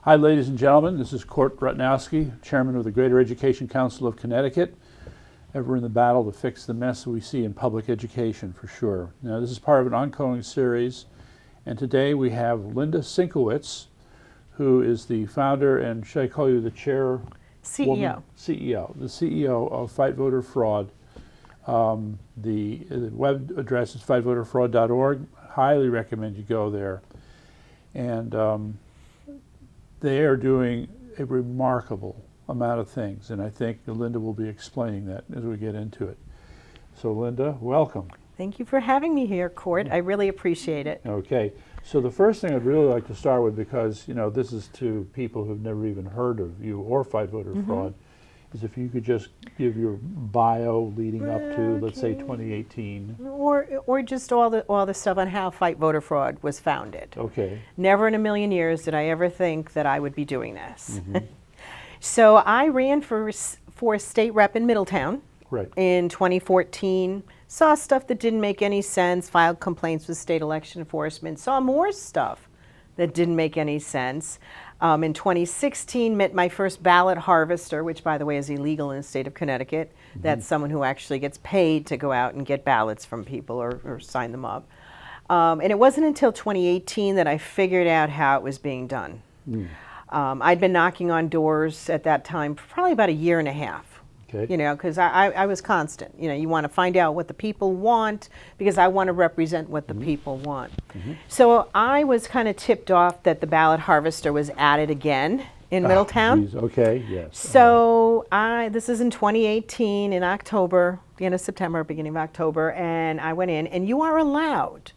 Hi, ladies and gentlemen. This is Court Rutnowski, Chairman of the Greater Education Council of Connecticut. Ever in the battle to fix the mess that we see in public education, for sure. Now, this is part of an ongoing series, and today we have Linda Szynkowicz, who is the founder, and should I call you the chair? CEO. The CEO of Fight Voter Fraud. The web address is fightvoterfraud.org. Highly recommend you go there. And they are doing a remarkable amount of things, and I think Linda will be explaining that as we get into it. So Linda, welcome. Thank you for having me here, Court. I really appreciate it. Okay, so the first thing I'd really like to start with, because this is to people who've never even heard of you or Fight Voter Fraud, is if you could just give your bio leading up to, let's say, 2018. Or just all the stuff on how Fight Voter Fraud was founded. Okay. Never in a million years did I ever think that I would be doing this. So I ran for state rep in Middletown in 2014. Saw stuff that didn't make any sense, filed complaints with state election enforcement, saw more stuff that didn't make any sense. In 2016, met my first ballot harvester, which, by the way, is illegal in the state of Connecticut. That's someone who actually gets paid to go out and get ballots from people or sign them up. And it wasn't until 2018 that I figured out how it was being done. I'd been knocking on doors at that time for probably about a year and a half. Okay. Because I was constant. You want to find out what the people want, because I want to represent what the people want. So I was kind of tipped off that the ballot harvester was added again in Middletown. Geez. Okay, yes. So this is in 2018 in October, the end of September, beginning of October, and I went in, and you are allowed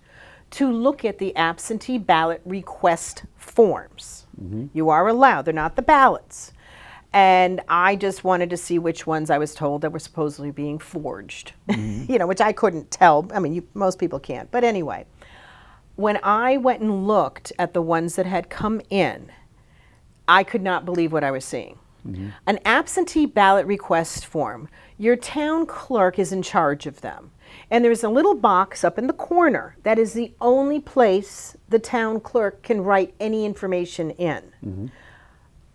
to look at the absentee ballot request forms. You are allowed. They're not the ballots. And I just wanted to see which ones I was told that were supposedly being forged, which I couldn't tell. I mean, most people can't. But anyway, when I went and looked at the ones that had come in, I could not believe what I was seeing. An absentee ballot request form, your town clerk is in charge of them. And there's a little box up in the corner that is the only place the town clerk can write any information in.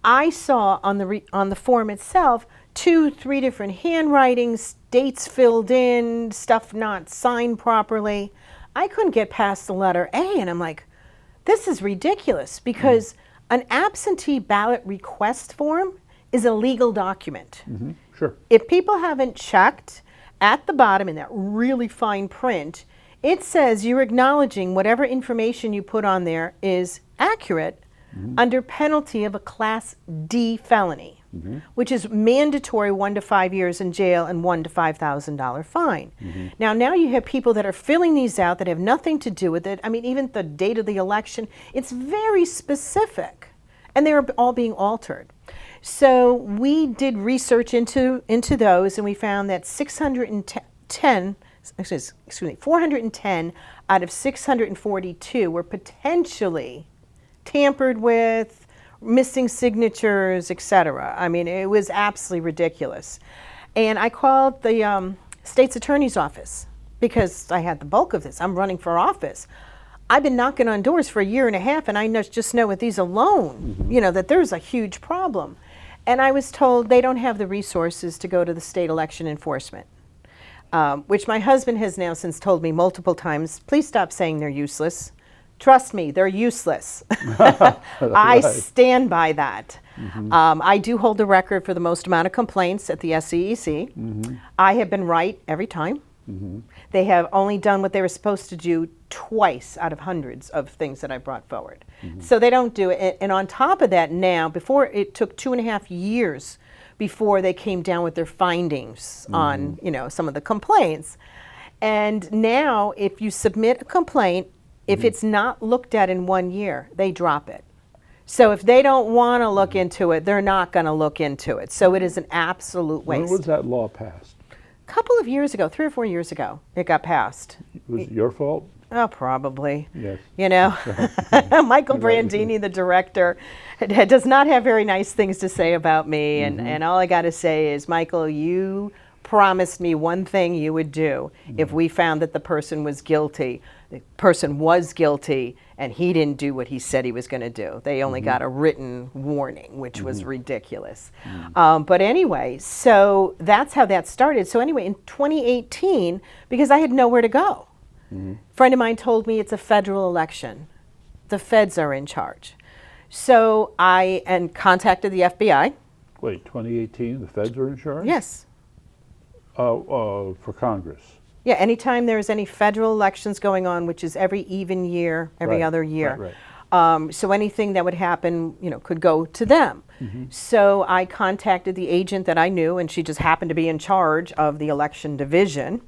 I saw on the form itself 2-3 different handwritings, dates filled in, stuff not signed properly. I couldn't get past the letter A, and I'm like, this is ridiculous, because an absentee ballot request form is a legal document. Sure. If people haven't checked, at the bottom in that really fine print, it says you're acknowledging whatever information you put on there is accurate under penalty of a Class D felony, which is mandatory 1 to 5 years in jail and $1,000 to $5,000 fine. Now you have people that are filling these out that have nothing to do with it. I mean, even the date of the election, it's very specific, and they're all being altered. So we did research into those, and we found that 410 out of 642 were potentially tampered with, missing signatures, etc. I mean, it was absolutely ridiculous. And I called the state's attorney's office, because I had the bulk of this. I'm running for office. I've been knocking on doors for a year and a half, and I just know with these alone, that there's a huge problem. And I was told they don't have the resources to go to the state election enforcement, which my husband has now since told me multiple times, please stop saying they're useless. Trust me, they're useless. I stand by that. I do hold the record for the most amount of complaints at the SCEC. I have been right every time. They have only done what they were supposed to do twice out of hundreds of things that I brought forward. So they don't do it. And on top of that now, before it took 2.5 years before they came down with their findings on some of the complaints. And now if you submit a complaint, if it's not looked at in 1 year, they drop it. So if they don't want to look into it, they're not going to look into it. So it is an absolute waste. When was that law passed? A couple of years ago, 3 or 4 years ago, it got passed. Was it your fault? Oh, probably. Yes. Michael Brandini, the director, does not have very nice things to say about me. And all I got to say is, Michael, you promised me one thing you would do if we found that the person was guilty. the person was guilty and he didn't do what he said he was going to do. They only got a written warning, which was ridiculous. But anyway, so that's how that started. So anyway, in 2018, because I had nowhere to go, a friend of mine told me it's a federal election. The feds are in charge. So I contacted the FBI. Wait, 2018, the feds are in charge? Yes. For Congress. Yeah, anytime there's any federal elections going on, which is every even year, every other year. Right. So anything that would happen, could go to them. So I contacted the agent that I knew, and she just happened to be in charge of the election division.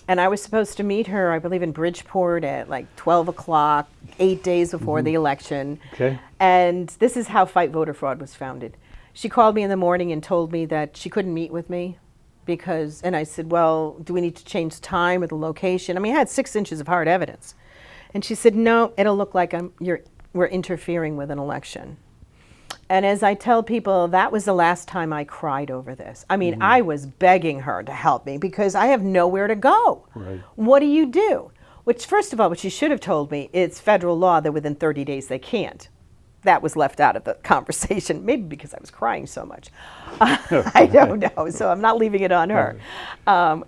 And I was supposed to meet her, I believe, in Bridgeport at like 12 o'clock, 8 days before the election. Okay. And this is how Fight Voter Fraud was founded. She called me in the morning and told me that she couldn't meet with me and I said, well, do we need to change the time or the location? I mean, I had 6 inches of hard evidence. And she said, no, it'll look like we're interfering with an election. And as I tell people, that was the last time I cried over this. I mean, I was begging her to help me because I have nowhere to go. Right. What do you do? Which, first of all, what she should have told me, it's federal law that within 30 days they can't. That was left out of the conversation, maybe because I was crying so much. I don't know, so I'm not leaving it on her.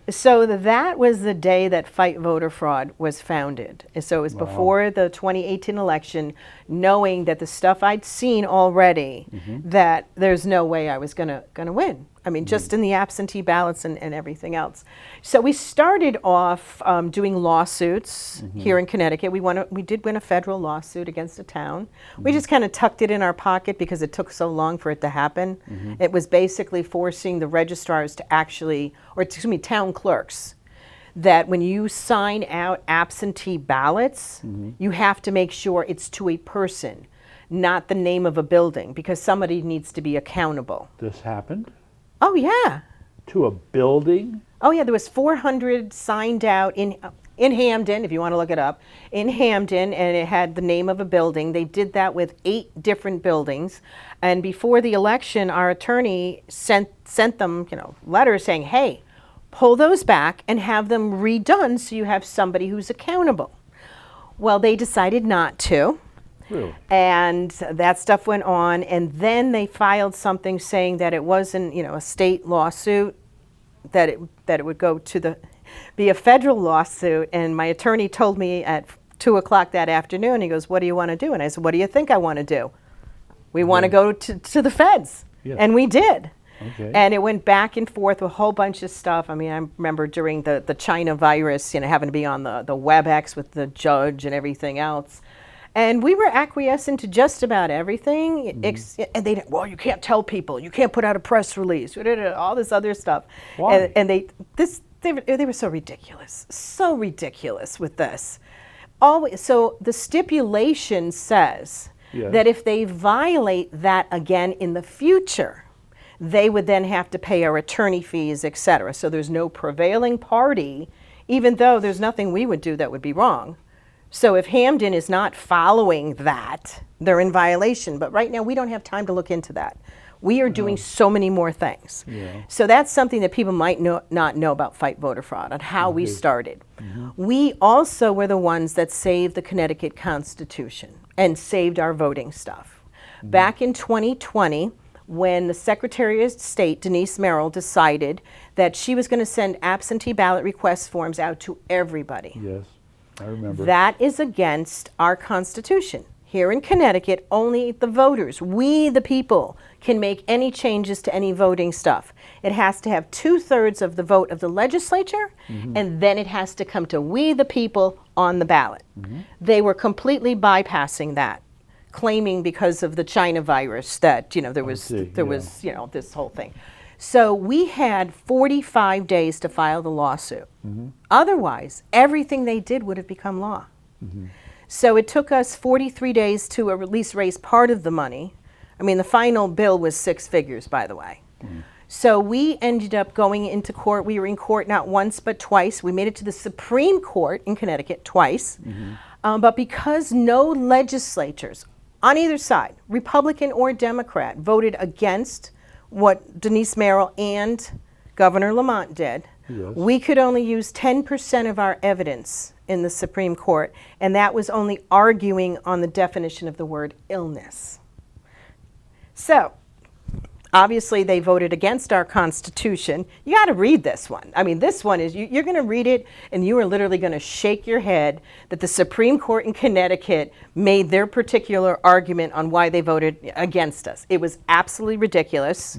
So that was the day that Fight Voter Fraud was founded. And so it was before the 2018 election, knowing that the stuff I'd seen already, that there's no way I was gonna win. I mean, just in the absentee ballots and everything else. So we started off doing lawsuits here in Connecticut. We did win a federal lawsuit against a town. We just kind of tucked it in our pocket because it took so long for it to happen. It was basically forcing the registrars to town clerks, that when you sign out absentee ballots, you have to make sure it's to a person, not the name of a building, because somebody needs to be accountable. This happened? Oh, yeah. To a building? Oh, yeah, there was 400 signed out in Hamden, if you want to look it up, in Hamden, and it had the name of a building. They did that with 8 different buildings. And before the election, our attorney sent them, letters saying, hey, pull those back and have them redone so you have somebody who's accountable. Well, they decided not to. Really? And that stuff went on, and then they filed something saying that it wasn't, a state lawsuit, that it would go to be a federal lawsuit. And my attorney told me at 2 o'clock that afternoon, he goes, what do you want to do? And I said, what do you think I want to do? We want to go to the feds. Yeah. And we did. Okay. And it went back and forth with a whole bunch of stuff. I mean, I remember during the China virus, having to be on the WebEx with the judge and everything else. And we were acquiescent to just about everything. And they, well, you can't tell people, you can't put out a press release, all this other stuff. Why? And they were so ridiculous with this. So the stipulation says that if they violate that again in the future, they would then have to pay our attorney fees, et cetera. So there's no prevailing party, even though there's nothing we would do that would be wrong. So if Hamden is not following that, they're in violation. But right now, we don't have time to look into that. We are doing so many more things. Yeah. So that's something that people might not know about Fight Voter Fraud and how we started. We also were the ones that saved the Connecticut Constitution and saved our voting stuff. Back in 2020, when the Secretary of State, Denise Merrill, decided that she was going to send absentee ballot request forms out to everybody. Yes, I remember. That is against our Constitution. Here in Connecticut, only the voters, we the people, can make any changes to any voting stuff. It has to have 2/3 of the vote of the legislature, and then it has to come to we the people on the ballot. They were completely bypassing that, claiming because of the China virus that there was this whole thing. So we had 45 days to file the lawsuit. Otherwise, everything they did would have become law. So it took us 43 days to at least raise part of the money. I mean, the final bill was 6 figures, by the way. So we ended up going into court. We were in court not once but twice. We made it to the Supreme Court in Connecticut twice. But because no legislatures on either side, Republican or Democrat, voted against what Denise Merrill and Governor Lamont did, we could only use 10% of our evidence in the Supreme Court, and that was only arguing on the definition of the word illness. So, obviously, they voted against our Constitution. You got to read this one. I mean, this one is, you're going to read it, and you are literally going to shake your head that the Supreme Court in Connecticut made their particular argument on why they voted against us. It was absolutely ridiculous.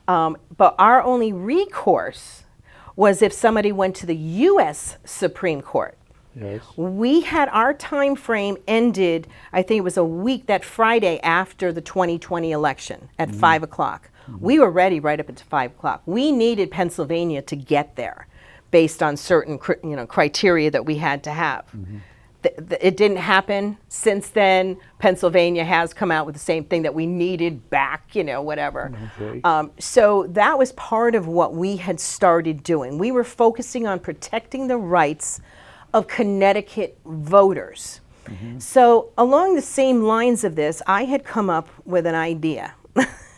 But our only recourse was if somebody went to the U.S. Supreme Court. Yes. We had our time frame ended, I think it was a week, that Friday after the 2020 election at 5 o'clock. We were ready right up until 5 o'clock. We needed Pennsylvania to get there based on certain criteria that we had to have. It didn't happen. Since then, Pennsylvania has come out with the same thing that we needed back, whatever. Okay. So that was part of what we had started doing. We were focusing on protecting the rights of Connecticut voters. So along the same lines of this, I had come up with an idea.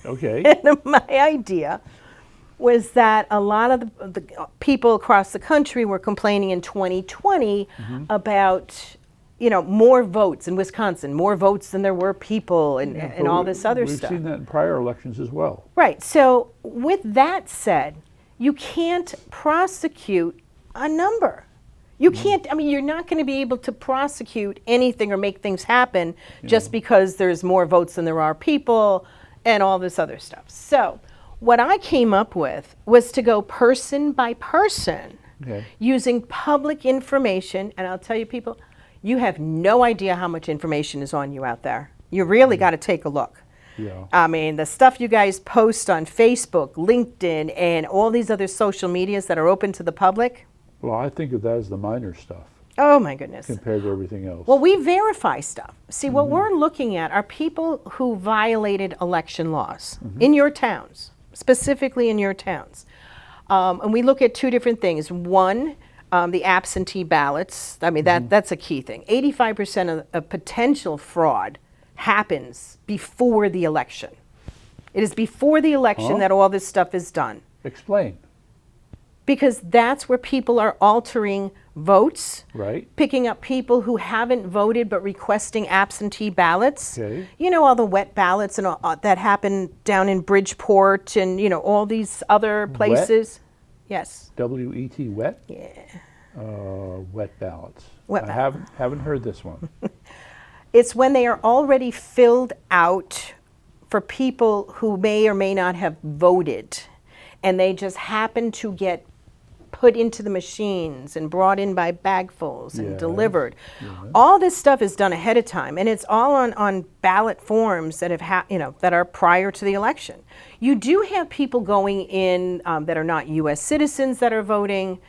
Okay. And my idea was that a lot of the people across the country were complaining in 2020 about, more votes in Wisconsin, more votes than there were people, and all this other stuff. We've seen that in prior elections as well. Right. So with that said, you can't prosecute a number. You can't, you're not going to be able to prosecute anything or make things happen just because there's more votes than there are people and all this other stuff. So what I came up with was to go person by person using public information. And I'll tell you, people, you have no idea how much information is on you out there. You really got to take a look. Yeah. I mean, the stuff you guys post on Facebook, LinkedIn, and all these other social medias that are open to the public. Well, I think of that as the minor stuff Oh my goodness. compared to everything else. Well, we verify stuff. See, what we're looking at are people who violated election laws in your towns, specifically in your towns. And we look at two different things. One, the absentee ballots. I mean, that's a key thing. 85% of potential fraud happens before the election. It is before the election that all this stuff is done. Explain. Because that's where people are altering votes, Right. picking up people who haven't voted but requesting absentee ballots. Okay. You know, all the wet ballots and all, that happened down in Bridgeport and, all these other places. Yes. W-E-T, wet? Yeah. Wet ballots. Wet I haven't heard this one. It's when they are already filled out for people who may or may not have voted, and they just happen to get put into the machines and brought in by bagfuls and Yes. delivered. Yes. All this stuff is done ahead of time, and it's all on ballot forms that have that are prior to the election. You do have people going in that are not U.S. citizens that are voting.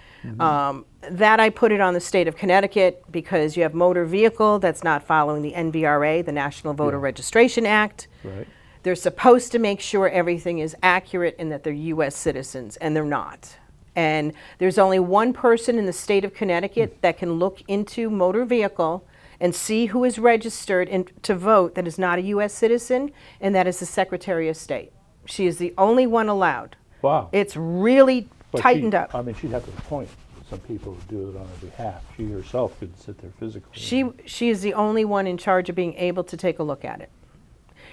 That I put it on the state of Connecticut because you have motor vehicle that's not following the NVRA, the National Voter Registration Act. Right. They're supposed to make sure everything is accurate and that they're U.S. citizens, and they're not. And there's only one person in the state of Connecticut that can look into motor vehicle and see who is registered to vote that is not a U.S. citizen, and that is the Secretary of State. She is the only one allowed. Wow. It's really But tightened up. I mean, she'd have to appoint some people to do it on her behalf. She herself couldn't sit there physically. She is the only one in charge of being able to take a look at it.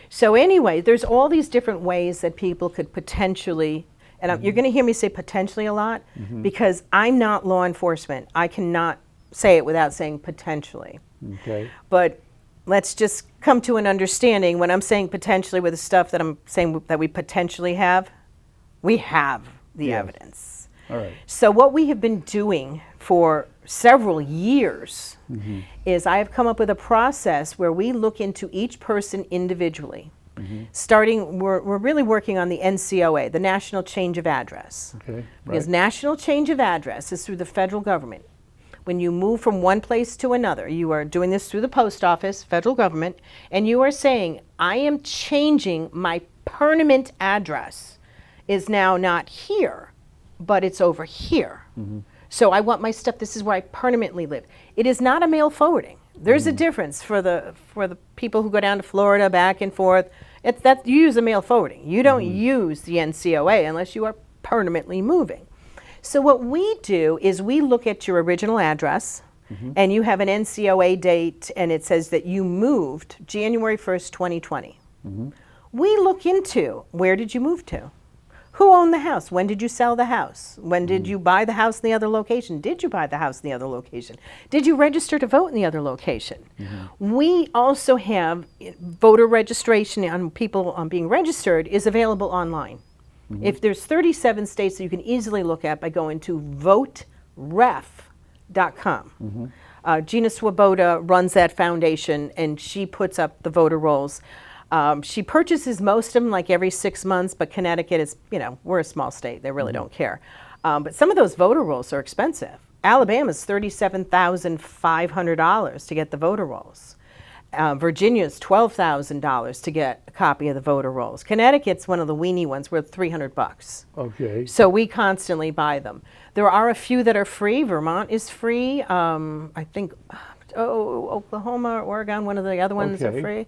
So anyway, there's all these different ways that people could potentially, and you're going to hear me say potentially a lot, because I'm not law enforcement. I cannot say it without saying potentially. Okay. But let's just come to an understanding. When I'm saying potentially with the stuff that I'm saying that we potentially have, we have the Yes. evidence. All right. So what we have been doing for several years is I have come up with a process where we look into each person individually. Starting, we're really working on the NCOA, the National Change of Address. Okay. Because Right. national change of address is through the federal government. When you move from one place to another, you are doing this through the post office, federal government, and you are saying, I am changing my permanent address is now not here, but it's over here. So I want my stuff, this is where I permanently live. It is not a mail forwarding. There's a difference for the people who go down to Florida back and forth. It's that you use a mail forwarding. You don't use the NCOA unless you are permanently moving. So what we do is we look at your original address, and you have an NCOA date and it says that you moved January 1st, 2020. We look into, where did you move to? Who owned the house? When did you sell the house? When did you buy the house in the other location? Did you buy the house in the other location? Did you register to vote in the other location? We also have voter registration on people being registered is available online. If there's 37 states that you can easily look at by going to voteref.com. Gina Swoboda runs that foundation, and she puts up the voter rolls. She purchases most of them like every 6 months, but Connecticut is, we're a small state. They really don't care. But some of those voter rolls are expensive. Alabama's $37,500 to get the voter rolls. Virginia's $12,000 to get a copy of the voter rolls. Connecticut's one of the weenie ones. We're $300. Okay. So we constantly buy them. There are a few that are free. Vermont is free. I think Oklahoma, Oregon, one of the other ones are free.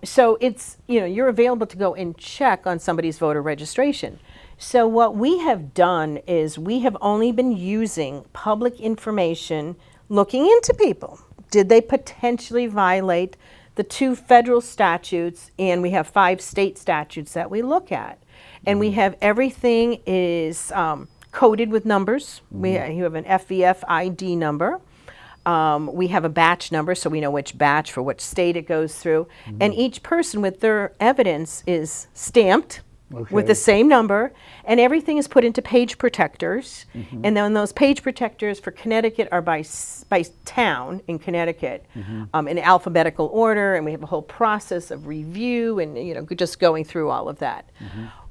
So it's, you're available to go and check on somebody's voter registration. So what we have done is we have only been using public information, looking into people. Did they potentially violate the 2 federal statutes? And we have 5 state statutes that we look at. And we have everything is coded with numbers. You have an FVF ID number. We have a batch number, so we know which batch for which state it goes through. And each person with their evidence is stamped with the same number, and everything is put into page protectors. And then those page protectors for Connecticut are by town in Connecticut, in alphabetical order, and we have a whole process of review and just going through all of that.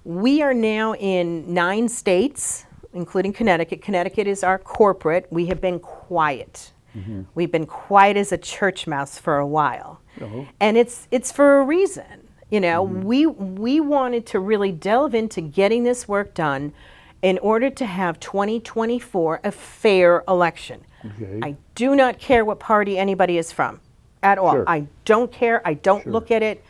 We are now in 9 states, including Connecticut. Connecticut is our corporate. We have been quiet. We've been quiet as a church mouse for a while, and it's for a reason. We wanted to really delve into getting this work done in order to have 2024 a fair election. I do not care what party anybody is from at all. I don't care. I don't look at it.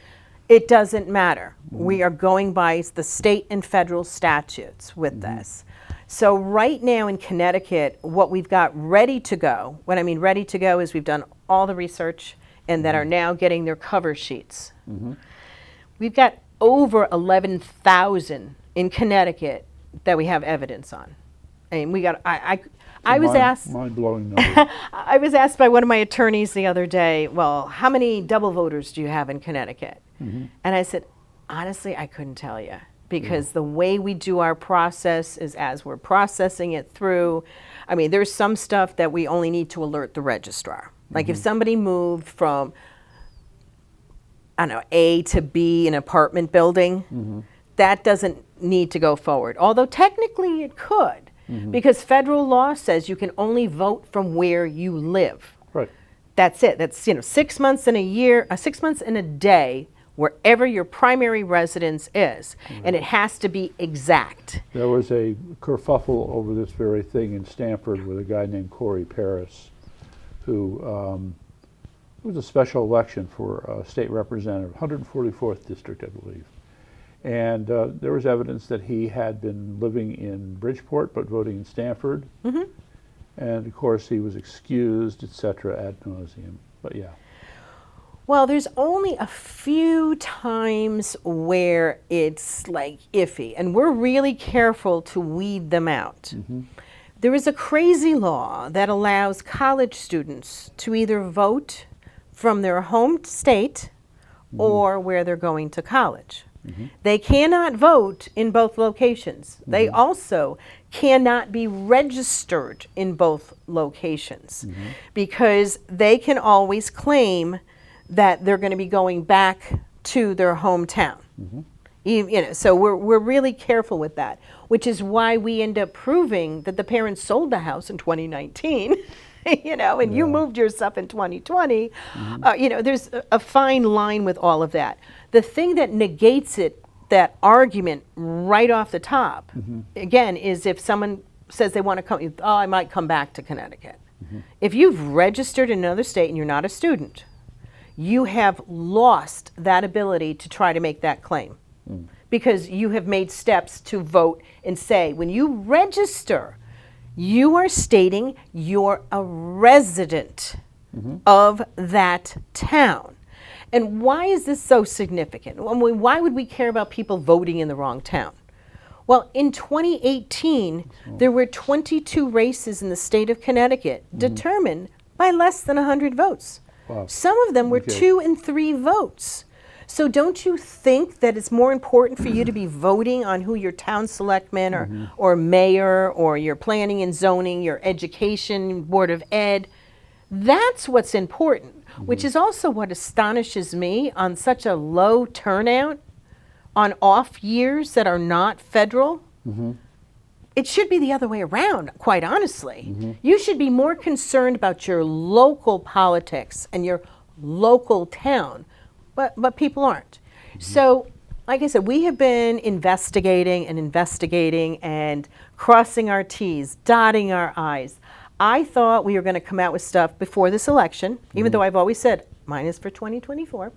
It doesn't matter. We are going by the state and federal statutes with this. So right now in Connecticut, what we've got ready to go, what I mean ready to go is we've done all the research and that are now getting their cover sheets. We've got over 11,000 in Connecticut that we have evidence on. And we got, I was asked, mind-blowing number. I was asked by one of my attorneys the other day, well, how many double voters do you have in Connecticut? And I said, honestly, I couldn't tell you. Because the way we do our process is as we're processing it through. I mean, there's some stuff that we only need to alert the registrar. Like if somebody moved from, I don't know, A to B in an apartment building, that doesn't need to go forward. Although technically it could, because federal law says you can only vote from where you live. Right. That's it. That's 6 months in a year, 6 months in a day, wherever your primary residence is, and it has to be exact. There was a kerfuffle over this very thing in Stamford with a guy named Corey Paris, who it was a special election for a state representative, 144th district, I believe. And there was evidence that he had been living in Bridgeport but voting in Stamford. And of course he was excused, etc., ad nauseum. But yeah. Well, there's only a few times where it's like iffy, and we're really careful to weed them out. There is a crazy law that allows college students to either vote from their home state or where they're going to college. They cannot vote in both locations. They also cannot be registered in both locations because they can always claim that they're going to be going back to their hometown. So we're really careful with that, which is why we end up proving that the parents sold the house in 2019, and you moved your stuff in 2020. There's a fine line with all of that. The thing that negates it, that argument right off the top, again, is if someone says they want to come, I might come back to Connecticut. If you've registered in another state and you're not a student, you have lost that ability to try to make that claim because you have made steps to vote and say, when you register, You are stating you're a resident of that town. And why is this so significant? Why would we care about people voting in the wrong town? Well, in 2018, there were 22 races in the state of Connecticut determined by less than 100 votes. Wow. Some of them were 2 and 3 votes. So don't you think that it's more important for you to be voting on who your town selectman or mayor or your planning and zoning, your education, board of ed? That's what's important, which is also what astonishes me on such a low turnout on off years that are not federal. It should be the other way around, quite honestly. You should be more concerned about your local politics and your local town, but people aren't. So, like I said, we have been investigating and crossing our T's, dotting our I's. I thought we were going to come out with stuff before this election, even though I've always said mine is for 2024.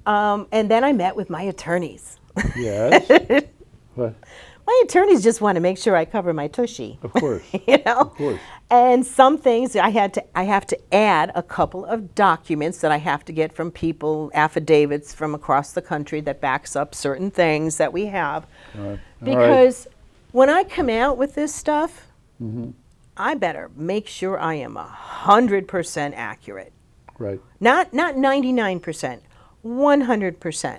And then I met with my attorneys. Yes. What? My attorneys just want to make sure I cover my tushy. Of course. You know? Of course. And some things I have to add a couple of documents that I have to get from people, affidavits from across the country that backs up certain things that we have. All right. Because when I come out with this stuff, I better make sure I am 100% accurate. Right. Not 99%, 100%.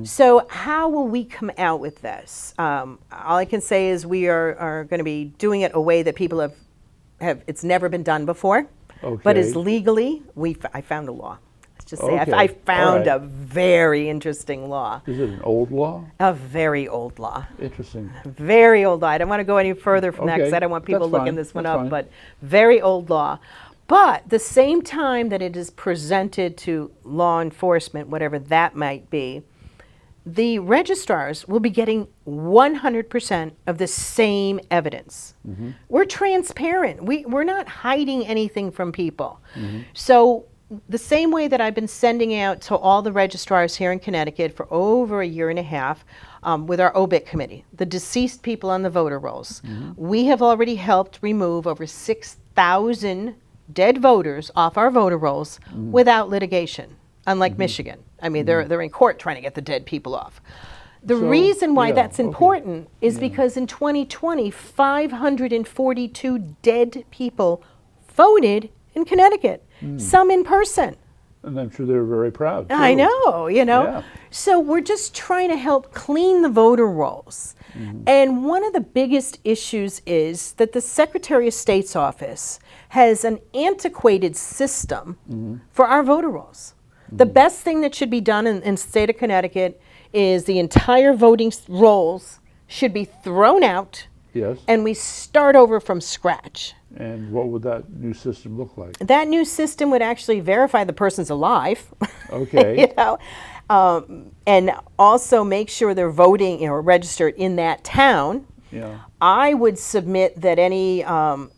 So how will we come out with this? All I can say is we are going to be doing it a way that people have it's never been done before, but is legally, I found a law. Let's just say I found a very interesting law. Is it an old law? A very old law. Interesting. Very old law. I don't want to go any further from that because I don't want people looking this one up, but very old law. But the same time that it is presented to law enforcement, whatever that might be, the registrars will be getting 100% of the same evidence. We're transparent. We're not hiding anything from people. So the same way that I've been sending out to all the registrars here in Connecticut for over a year and a half with our OBIT committee, the deceased people on the voter rolls, we have already helped remove over 6,000 dead voters off our voter rolls without litigation. Unlike Michigan. I mean, they're in court trying to get the dead people off. The reason why that's important is because in 2020, 542 dead people voted in Connecticut, some in person. And I'm sure they're very proud, too. I know, you know. Yeah. So we're just trying to help clean the voter rolls. And one of the biggest issues is that the Secretary of State's office has an antiquated system for our voter rolls. The best thing that should be done in the state of Connecticut is the entire voting rolls should be thrown out and we start over from scratch. And what would that new system look like? That new system would actually verify the person's alive. Okay. You know, and also make sure they're voting or registered in that town. Yeah. I would submit that any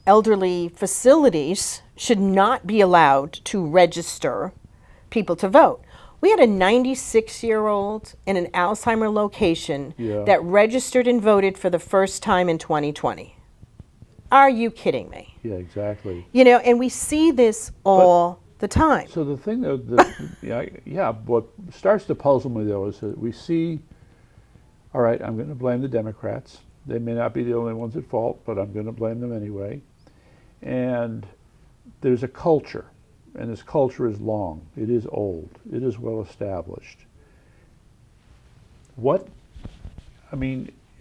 elderly facilities should not be allowed to register people to vote. We had a 96-year-old in an Alzheimer location that registered and voted for the first time in 2020. Are you kidding me? Yeah, exactly. You know, and we see this all the time. So the thing that, what starts to puzzle me though is that we see, all right, I'm going to blame the Democrats. They may not be the only ones at fault, but I'm going to blame them anyway. And there's a culture. And this culture is long. It is old. It is well established.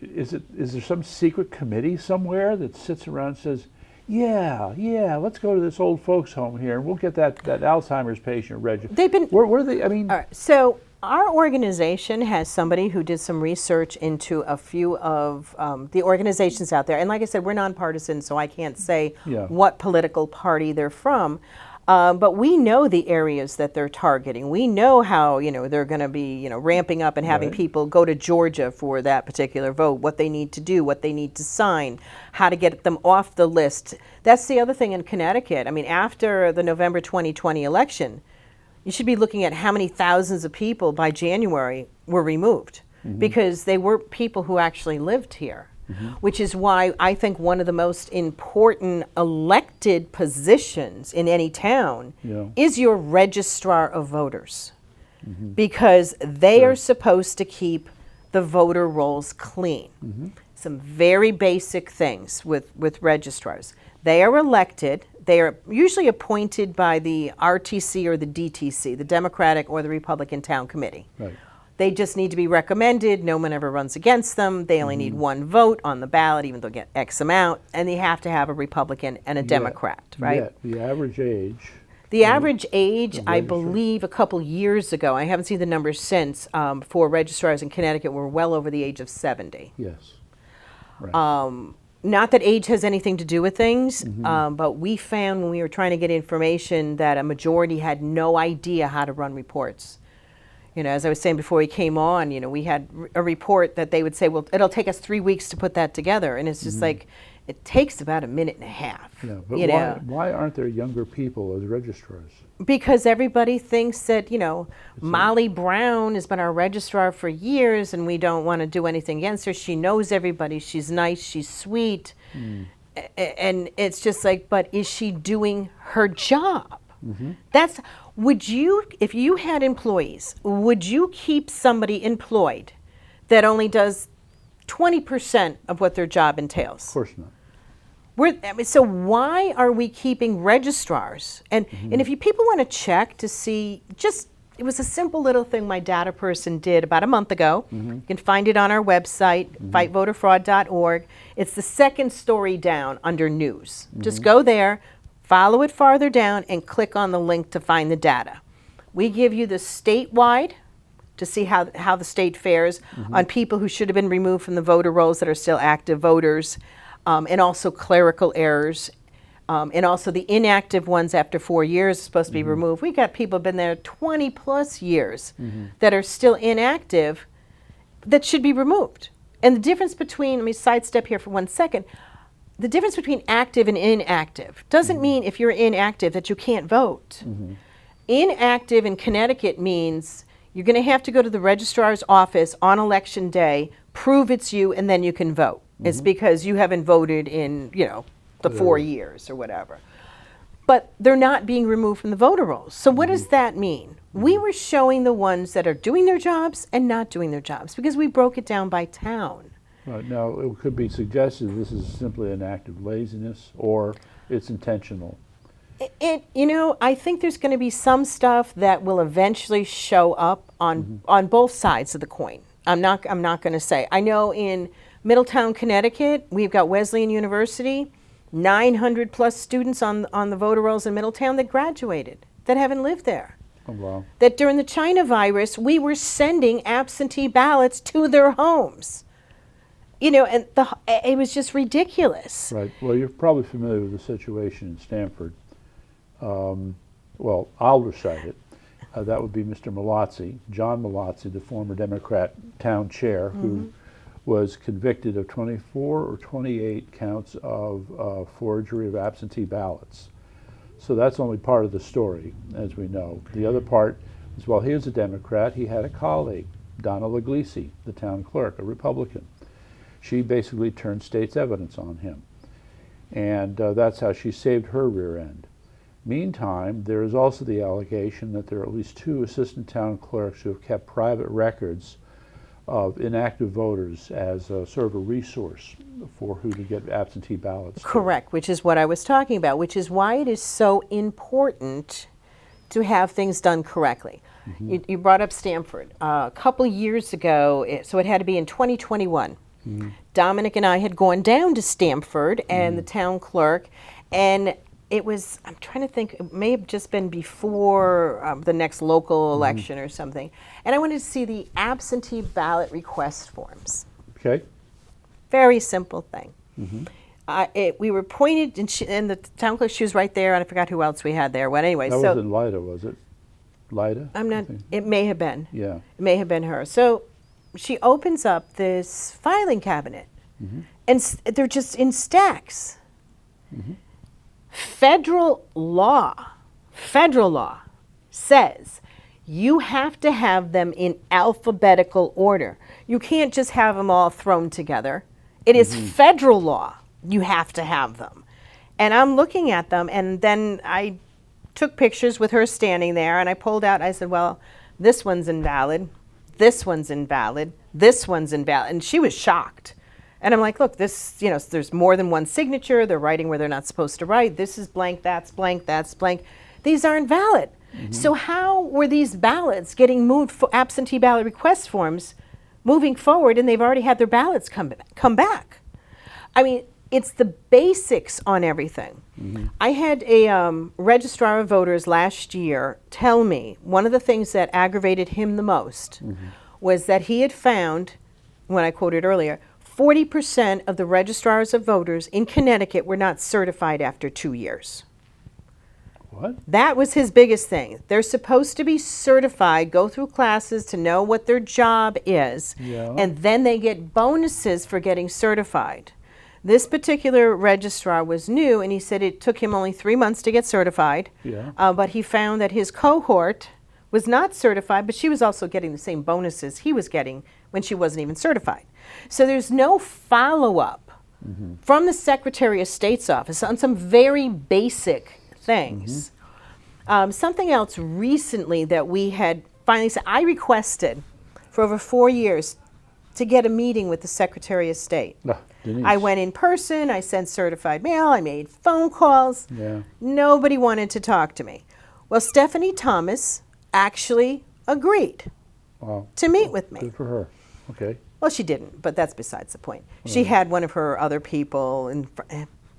Is there some secret committee somewhere that sits around and says, yeah, let's go to this old folks home here and we'll get that Alzheimer's patient registered. They've been. Where are they? All right, so our organization has somebody who did some research into a few of the organizations out there. And like I said, we're nonpartisan, so I can't say what political party they're from. But we know the areas that they're targeting. We know how, they're going to be, ramping up and having people go to Georgia for that particular vote, what they need to do, what they need to sign, how to get them off the list. That's the other thing in Connecticut. I mean, after the November 2020 election, you should be looking at how many thousands of people by January were removed because they were people who actually lived here. which is why I think one of the most important elected positions in any town Yeah. is your registrar of voters, because they are supposed to keep the voter rolls clean. Some very basic things with registrars. They are elected. They are usually appointed by the RTC or the DTC, the Democratic or the Republican Town Committee. Right. They just need to be recommended. No one ever runs against them. They only need one vote on the ballot, even though they get X amount, and they have to have a Republican and a Democrat, right? Yet the average age. The average age, I register. believe, a couple years ago, I haven't seen the numbers since, for registrars in Connecticut were well over the age of 70. Yes. Right. Not that age has anything to do with things, but we found when we were trying to get information that a majority had no idea how to run reports. You know, as I was saying before we came on, you know, we had a report that they would say, well, it'll take us 3 weeks to put that together. And it's just like, it takes about a minute and a half. Yeah, but you know? why aren't there younger people as registrars? Because everybody thinks that, you know, Molly Brown has been our registrar for years and we don't want to do anything against her. She knows everybody. She's nice. She's sweet. And it's just like, but is she doing her job? Would you, if you had employees, would you keep somebody employed that only does 20% of what their job entails? Of course not. So why are we keeping registrars? And if you people want to check to see, it was a simple little thing my data person did about a month ago. You can find it on our website, fightvoterfraud.org. It's the second story down under news. Just go there, follow it farther down, and click on the link to find the data. We give you the statewide to see how the state fares on people who should have been removed from the voter rolls that are still active voters. And also clerical errors, and also the inactive ones after 4 years are supposed to be removed. We've got people who've been there 20 plus years that are still inactive that should be removed. And the difference between, let me sidestep here for 1 second, the difference between active and inactive doesn't mean if you're inactive that you can't vote. Inactive in Connecticut means you're going to have to go to the registrar's office on election day, prove it's you, and then you can vote. It's because you haven't voted in, you know, the 4 years or whatever. But they're not being removed from the voter rolls. So what does that mean? We were showing the ones that are doing their jobs and not doing their jobs because we broke it down by town. Right. Now, it could be suggested this is simply an act of laziness or it's intentional. You know, I think there's going to be some stuff that will eventually show up on both sides of the coin. I'm not going to say. I know in Middletown, Connecticut, we've got Wesleyan University, 900 plus students on the voter rolls in Middletown that graduated, that haven't lived there. Oh, wow. That during the China virus, we were sending absentee ballots to their homes. You know, and it was just ridiculous. Right. Well, you're probably familiar with the situation in Stamford. Well, I'll recite it. That would be Mr. Malazzi, John Malazzi, the former Democrat town chair, who was convicted of 24 or 28 counts of forgery of absentee ballots. So that's only part of the story, as we know. The other part is, while he was a Democrat, he had a colleague, Donna Laglisi, the town clerk, a Republican. She basically turned state's evidence on him. And that's how she saved her rear end. Meantime, there is also the allegation that there are at least 2 assistant town clerks who have kept private records of inactive voters as a sort of a resource for who to get absentee ballots. Correct, which is what I was talking about, which is why it is so important to have things done correctly. You brought up Stamford. A couple years ago, so it had to be in 2021, Dominic and I had gone down to Stamford and the town clerk, and it was, I'm trying to think, it may have just been before the next local election or something. And I wanted to see the absentee ballot request forms. Okay. Very simple thing. We were pointed, and the town clerk, she was right there, and I forgot who else we had there. Well, anyway, That so wasn't Lida, was it? Lida? I'm not, it may have been. Yeah. It may have been her. So she opens up this filing cabinet, and they're just in stacks. Federal law says you have to have them in alphabetical order. You can't just have them all thrown together. It is federal law. You have to have them. And I'm looking at them, and then I took pictures with her standing there, and I pulled out, I said, well, this one's invalid, this one's invalid, this one's invalid. And she was shocked. And I'm like, look, this, you know, there's more than one signature. They're writing where they're not supposed to write. This is blank, that's blank, that's blank. These aren't valid. So how were these ballots getting moved for absentee ballot request forms moving forward, and they've already had their ballots come back? I mean, it's the basics on everything. I had a registrar of voters last year tell me one of the things that aggravated him the most was that he had found, when I quoted earlier, 40% of the registrars of voters in Connecticut were not certified after 2 years. What? That was his biggest thing. They're supposed to be certified, go through classes to know what their job is, and then they get bonuses for getting certified. This particular registrar was new, and he said it took him only 3 months to get certified, but he found that his cohort was not certified, but she was also getting the same bonuses he was getting when she wasn't even certified. So there's no follow-up from the Secretary of State's office on some very basic things. Something else recently that we had finally said, I requested for over 4 years to get a meeting with the Secretary of State. I went in person, I sent certified mail, I made phone calls. Nobody wanted to talk to me. Well, Stephanie Thomas actually agreed to meet with me. Good for her. Okay. Well, she didn't, but that's besides the point. She had one of her other people in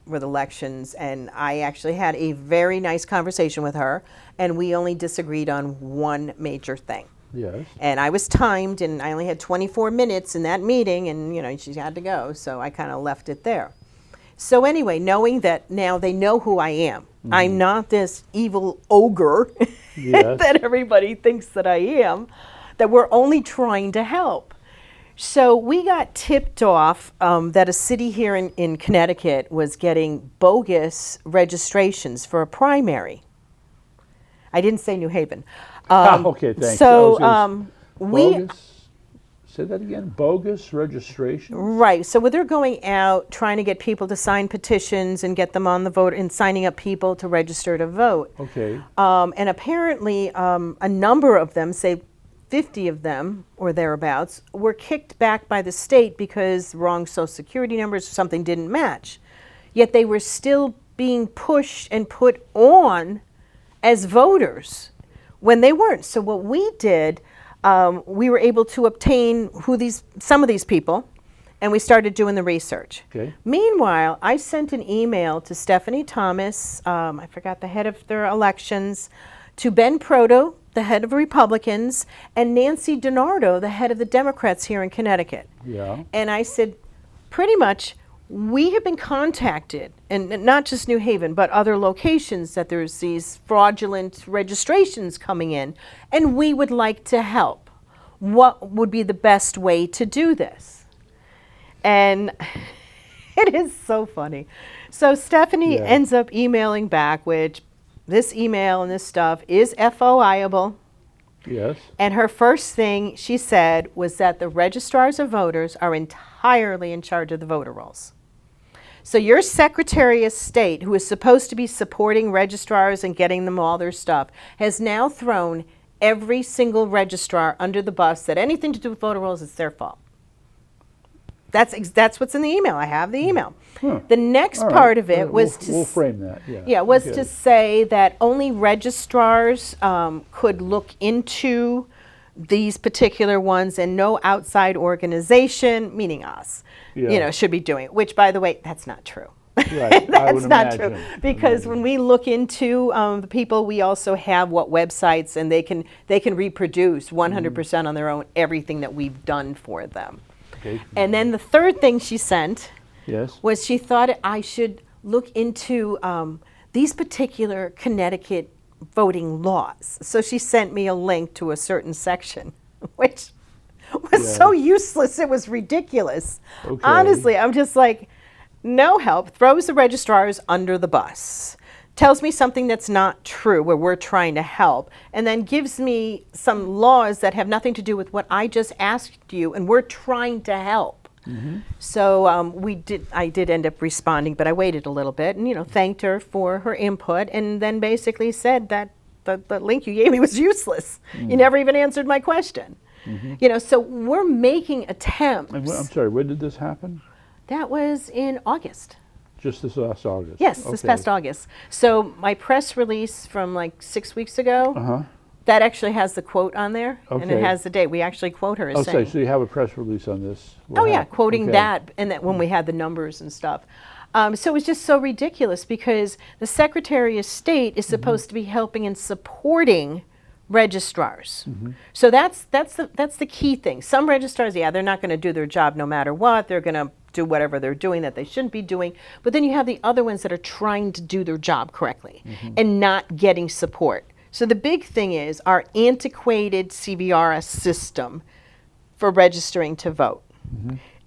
with elections, and I actually had a very nice conversation with her, and we only disagreed on one major thing. Yes. And I was timed, and I only had 24 minutes in that meeting, and, you know, she had to go, so I kind of left it there. So anyway, knowing that now they know who I am, I'm not this evil ogre that everybody thinks that I am, that we're only trying to help. So we got tipped off that a city here in Connecticut was getting bogus registrations for a primary. I didn't say New Haven. Okay, thanks. So bogus? Say that again? Bogus registration? Right. So they're going out trying to get people to sign petitions and get them on the vote and signing up people to register to vote. Okay. And apparently a number of them, say 50 of them or thereabouts, were kicked back by the state because wrong social security numbers or something didn't match. Yet they were still being pushed and put on as voters when they weren't. So what we did, we were able to obtain some of these people, and we started doing the research. Okay. Meanwhile, I sent an email to Stephanie Thomas, I forgot the head of their elections, to Ben Proto, the head of Republicans, and Nancy DiNardo, the head of the Democrats here in Connecticut. Yeah. And I said, pretty much, we have been contacted, and not just New Haven, but other locations, that there's these fraudulent registrations coming in, and we would like to help. What would be the best way to do this? And it is so funny. So Stephanie ends up emailing back, which this email and this stuff is FOIable. Yes. And her first thing she said was that the registrars of voters are entirely in charge of the voter rolls. So your Secretary of State, who is supposed to be supporting registrars and getting them all their stuff, has now thrown every single registrar under the bus that anything to do with voter rolls is their fault. That's what's in the email. I have the email. The next part of it was we'll frame that. To say that only registrars could look into these particular ones, and no outside organization, meaning us, should be doing it. Which, by the way, that's not true. Right. That's not true, because when we look into the people, we also have what websites, and they can reproduce 100% on their own everything that we've done for them. Okay. And then the third thing she sent Yes. was she thought I should look into these particular Connecticut voting laws. So she sent me a link to a certain section, which was so useless, it was ridiculous. Okay. Honestly, I'm just like, no help, throws the registrars under the bus, tells me something that's not true where we're trying to help, and then gives me some laws that have nothing to do with what I just asked you, and we're trying to help. So I did end up responding, but I waited a little bit and, thanked her for her input, and then basically said that the link you gave me was useless. You never even answered my question. So we're making attempts. And I'm sorry, when did this happen? That was in August. Just this last August? Yes, this past August. So my press release from like 6 weeks ago, that actually has the quote on there, and it has the date. We actually quote her as saying. So you have a press release on this? Quoting that, and that when we had the numbers and stuff. So it was just so ridiculous because the Secretary of State is supposed to be helping and supporting registrars. So that's the key thing. Some registrars, they're not going to do their job no matter what. They're going to do whatever they're doing that they shouldn't be doing. But then you have the other ones that are trying to do their job correctly and not getting support. So the big thing is our antiquated CVRS system for registering to vote.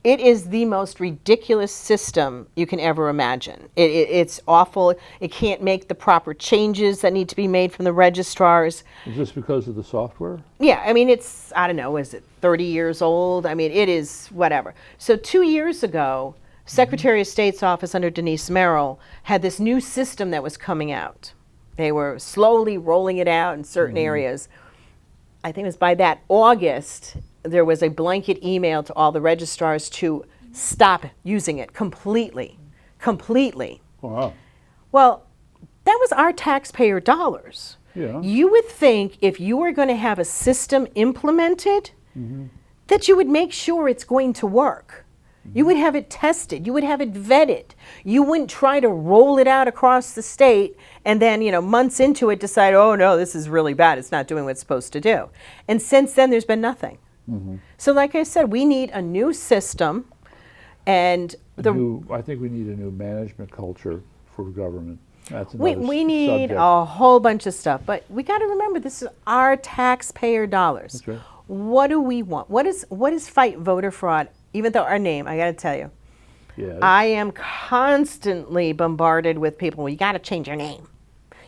It is the most ridiculous system you can ever imagine. It's awful. It can't make the proper changes that need to be made from the registrars. Is this because of the software? Yeah, I mean, it's, I don't know, is it 30 years old? I mean, it is whatever. So 2 years ago, Secretary of State's office under Denise Merrill had this new system that was coming out. They were slowly rolling it out in certain areas. I think it was by that August, there was a blanket email to all the registrars to stop using it completely. Wow. Well, that was our taxpayer dollars. Yeah. You would think if you were going to have a system implemented, that you would make sure it's going to work. You would have it tested. You would have it vetted. You wouldn't try to roll it out across the state and then, months into it decide, oh no, this is really bad. It's not doing what it's supposed to do. And since then, there's been nothing. So like I said, we need a new system, and I think we need a new management culture for government. That's another we need subject. a whole bunch of stuff. But we got to remember, this is our taxpayer dollars. That's right. What do we want? What is fight voter fraud? Even though our name, I got to tell you, Yes. I am constantly bombarded with people. Well, you got to change your name.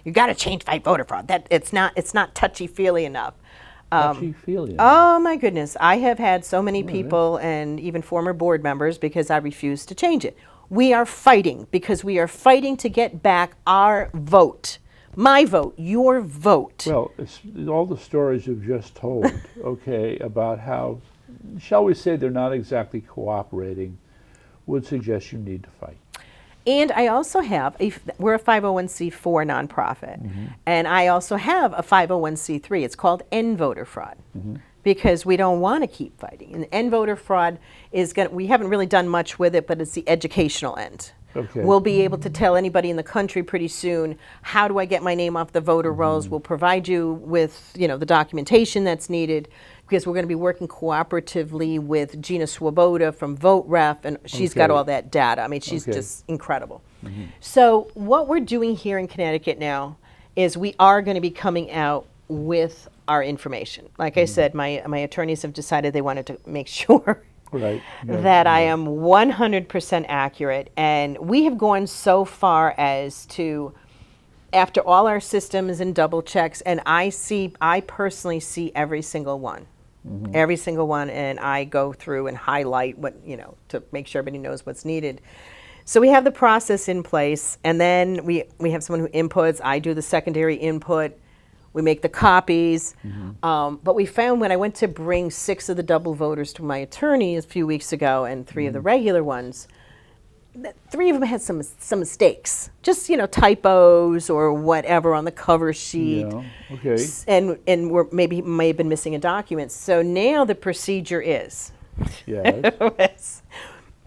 You got to change fight voter fraud. That it's not touchy-feely enough. Touchy-feely. Oh my goodness, I have had so many people and even former board members because I refuse to change it. We are fighting because we are fighting to get back our vote. My vote, your vote. Well, it's all the stories you've just told, about how, shall we say, they're not exactly cooperating, would suggest you need to fight. And I also have, we're a 501c4 nonprofit, and I also have a 501c3. It's called End Voter Fraud, because we don't want to keep fighting. And end voter fraud is we haven't really done much with it, but it's the educational end. Okay. We'll be able to tell anybody in the country pretty soon, how do I get my name off the voter rolls? We'll provide you with, the documentation that's needed, because we're going to be working cooperatively with Gina Swoboda from VoteRef, and she's got all that data. I mean, she's just incredible. So what we're doing here in Connecticut now is we are going to be coming out with our information. Like I said, my attorneys have decided they wanted to make sure that I am 100% accurate, and we have gone so far as to, after all our systems and double checks, and I personally see every single one. Every single one, and I go through and highlight what, to make sure everybody knows what's needed. So we have the process in place, and then we have someone who inputs. I do the secondary input. We make the copies. But we found when I went to bring 6 of the double voters to my attorney a few weeks ago and 3 of the regular ones, 3 of them had some mistakes, just typos or whatever on the cover sheet. And may have been missing a document. So now the procedure is,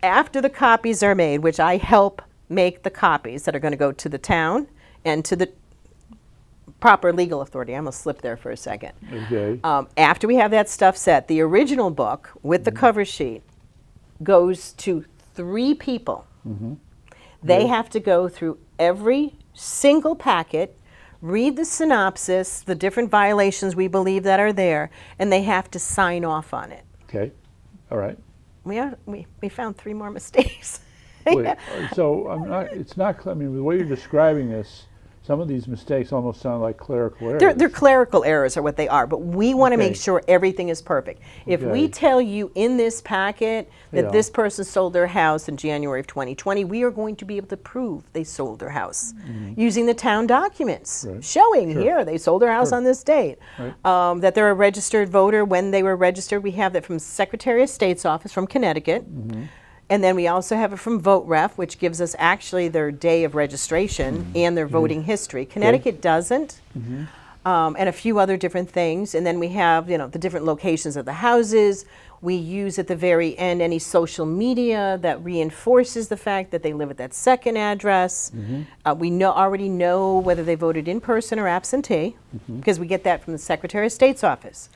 after the copies are made, which I help make the copies that are going to go to the town and to the proper legal authority. I almost slipped there for a second. After we have that stuff set, the original book with the cover sheet goes to 3 people. They have to go through every single packet, read the synopsis, the different violations we believe that are there, and they have to sign off on it. Okay. All right. We found 3 more mistakes. Wait, so it's not, the way you're describing this some of these mistakes almost sound like clerical errors. They're clerical errors are what they are, but we want to make Okay. sure everything is perfect. If we Okay. tell you in this packet that Yeah. this person sold their house in January of 2020, we are going to be able to prove they sold their house using the town documents, Right. showing Sure. here they sold their house Sure. on this date. Right. That they're a registered voter when they were registered. We have that from Secretary of State's office from Connecticut. And then we also have it from VoteRef, which gives us actually their day of registration and their voting history. Connecticut doesn't, and a few other different things. And then we have, the different locations of the houses. We use at the very end any social media that reinforces the fact that they live at that second address. We already know whether they voted in person or absentee, because we get that from the Secretary of State's office.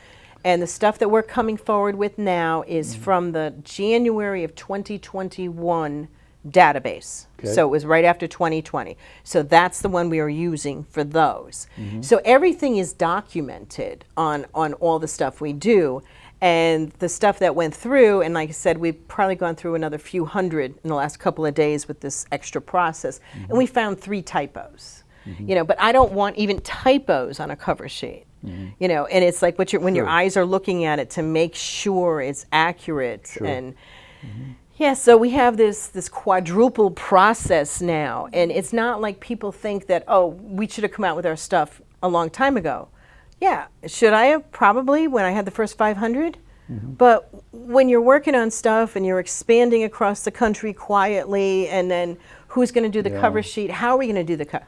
And the stuff that we're coming forward with now is from the January of 2021 database. Okay. So it was right after 2020. So that's the one we are using for those. So everything is documented on all the stuff we do. And the stuff that went through, and like I said, we've probably gone through another few hundred in the last couple of days with this extra process. And we found 3 typos. But I don't want even typos on a cover sheet. And it's like when your Sure. eyes are looking at it to make sure it's accurate. Sure. And yeah, so we have this quadruple process now, and it's not like people think that, oh, we should have come out with our stuff a long time ago. Yeah, should I have? Probably, when I had the first 500. But when you're working on stuff and you're expanding across the country quietly, and then who's going to do the cover sheet? How are we going to do the cover?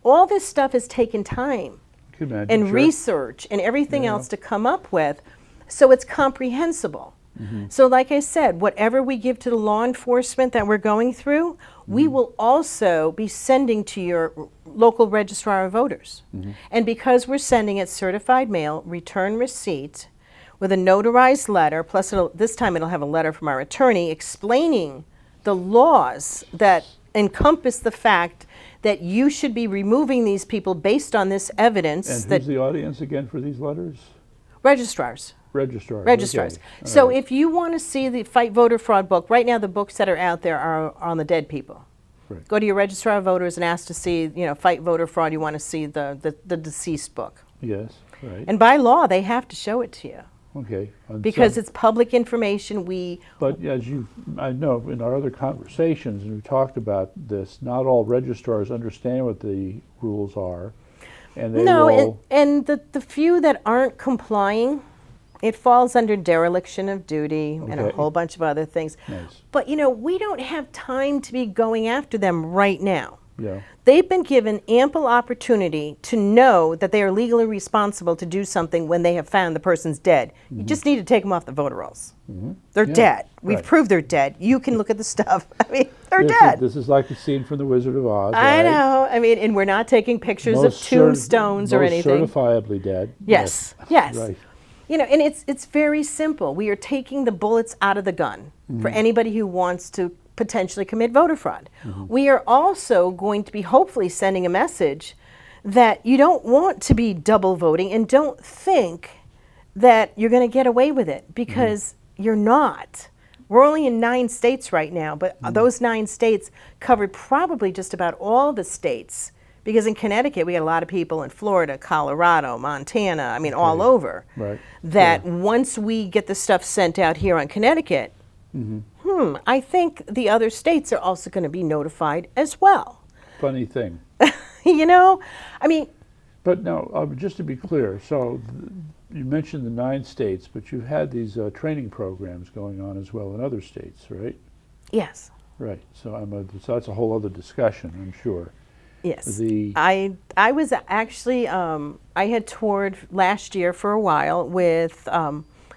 All this stuff has taken time. Could imagine, And sure. research and everything else to come up with, so it's comprehensible. So like I said, whatever we give to the law enforcement that we're going through, we will also be sending to your local registrar of voters. And because we're sending it certified mail, return receipt, with a notarized letter, plus this time it'll have a letter from our attorney explaining the laws that encompass the fact that you should be removing these people based on this evidence. And that who's the audience again for these letters? registrars. Registrars. Okay. All So right. if you want to see the Fight Voter Fraud book, right now the books that are out there are on the dead people. Right. Go to your registrar of voters and ask to see, Fight Voter Fraud. You want to see the deceased book. Yes, right. And by law, they have to show it to you Okay. And because so- it's public information. But as I know in our other conversations, and we talked about this, not all registrars understand what the rules are, and they No, will. and the few that aren't complying, it falls under dereliction of duty and a Okay. whole bunch of other things. Nice. But we don't have time to be going after them right now. Yeah. They've been given ample opportunity to know that they are legally responsible to do something when they have found the person's dead. You just need to take them off the voter rolls. They're Yeah, dead. We've right. proved they're dead. You can look at the stuff. I mean, they're This dead. is like the scene from The Wizard of Oz. I right? know. I mean, and we're not taking pictures of tombstones or anything. Most certifiably dead. Yes, yes. Right. And it's very simple. We are taking the bullets out of the gun for anybody who wants to potentially commit voter fraud. We are also going to be hopefully sending a message that you don't want to be double voting, and don't think that you're going to get away with it, because you're not. We're only in 9 states right now, but those 9 states covered probably just about all the states. Because in Connecticut, we got a lot of people in Florida, Colorado, Montana, I mean, all over. Right. That once we get the stuff sent out here on Connecticut, I think the other states are also going to be notified as well. Funny thing. I mean, But no, just to be clear, so you mentioned the 9 states, but you've had these training programs going on as well in other states, right? yes, Right. So so that's a whole other discussion, I'm sure. yes. The I was actually, I had toured last year for a while with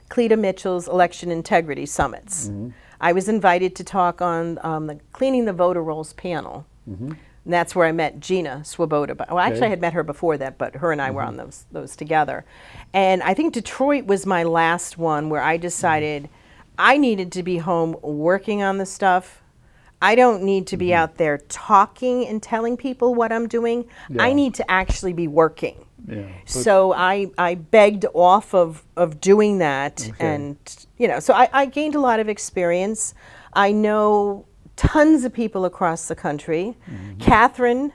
Cleta Mitchell's Election Integrity Summits. I was invited to talk on the Cleaning the Voter Rolls panel. And that's where I met Gina Swoboda. Well, actually, Okay. I had met her before that, but her and I were on those together. And I think Detroit was my last one where I decided I needed to be home working on the stuff. I don't need to be out there talking and telling people what I'm doing. I Yeah. need to actually be working. yeah. But So I begged off of doing that. Okay. And, so I gained a lot of experience. I know tons of people across the country. Catherine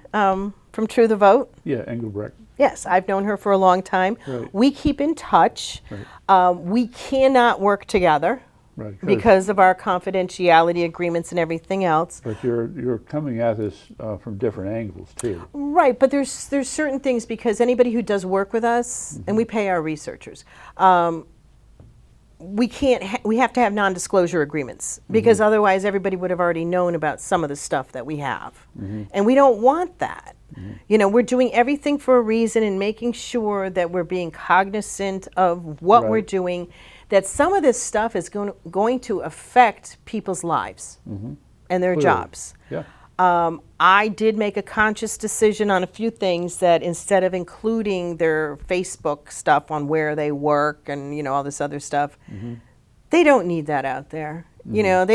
from True the Vote. Yeah, Engelbrecht. Yes, I've known her for a long time. Right. We keep in touch. Right. We cannot work together Right. because of our confidentiality agreements and everything else. But you're coming at this from different angles too. Right, but there's certain things, because anybody who does work with us, and we pay our researchers, we can't. We have to have non-disclosure agreements, because otherwise everybody would have already known about some of the stuff that we have, and we don't want that. You know, we're doing everything for a reason and making sure that we're being cognizant of what we're doing. That some of this stuff is going to affect people's lives and their jobs. Yeah. I did make a conscious decision on a few things, that instead of including their Facebook stuff on where they work and, you know, all this other stuff, they don't need that out there. You know,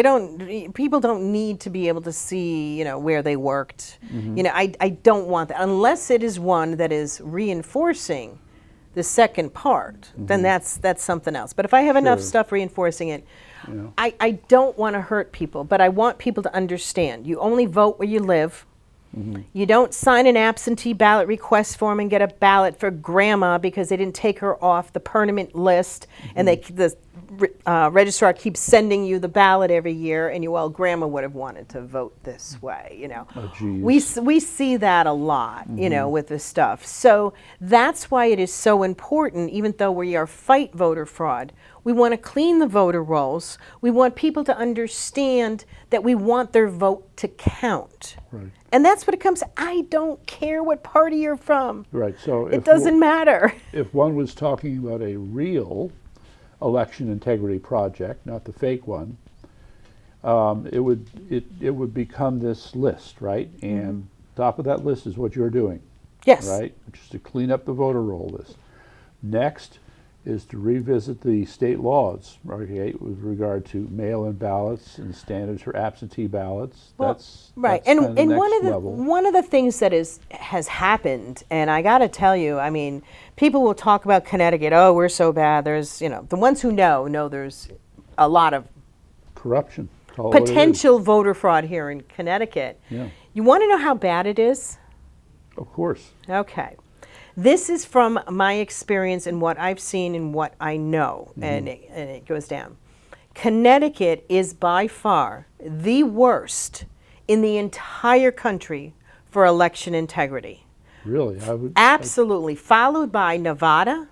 people don't need to be able to see, you know, where they worked. You know, I don't want that, unless it is one that is reinforcing the second part, then that's something else. But if I have enough stuff reinforcing it, I don't want to hurt people, but I want people to understand. You only vote where you live. You don't sign an absentee ballot request form and get a ballot for grandma because they didn't take her off the permanent list, and the registrar keeps sending you the ballot every year, and grandma would have wanted to vote this way, you know. We see that a lot, you know, with this stuff. So that's why it is so important, even though we are fight voter fraud. We want to clean the voter rolls. We want people to understand that we want their vote to count. Right. And that's what it comes to. I don't care what party you're from. Right. So it doesn't matter. If one was talking about a real election integrity project, not the fake one, it would become this list, right? And top of that list is what you're doing. Yes. Right? Which is to clean up the voter roll list. Next is to revisit the state laws, okay, with regard to mail-in ballots and standards for absentee ballots. Well, that's right. kind of the And next level. one of the things that has happened, and I got to tell you, I mean, people will talk about Connecticut. Oh, we're so bad. There's, you know, the ones who know there's a lot of corruption. That's all it is. Potential voter fraud here in Connecticut. Yeah. You want to know how bad it is? Of course. Okay. This is from my experience and what I've seen and what I know, and it goes down. Connecticut is by far the worst in the entire country for election integrity. Really? Absolutely. Followed by Nevada,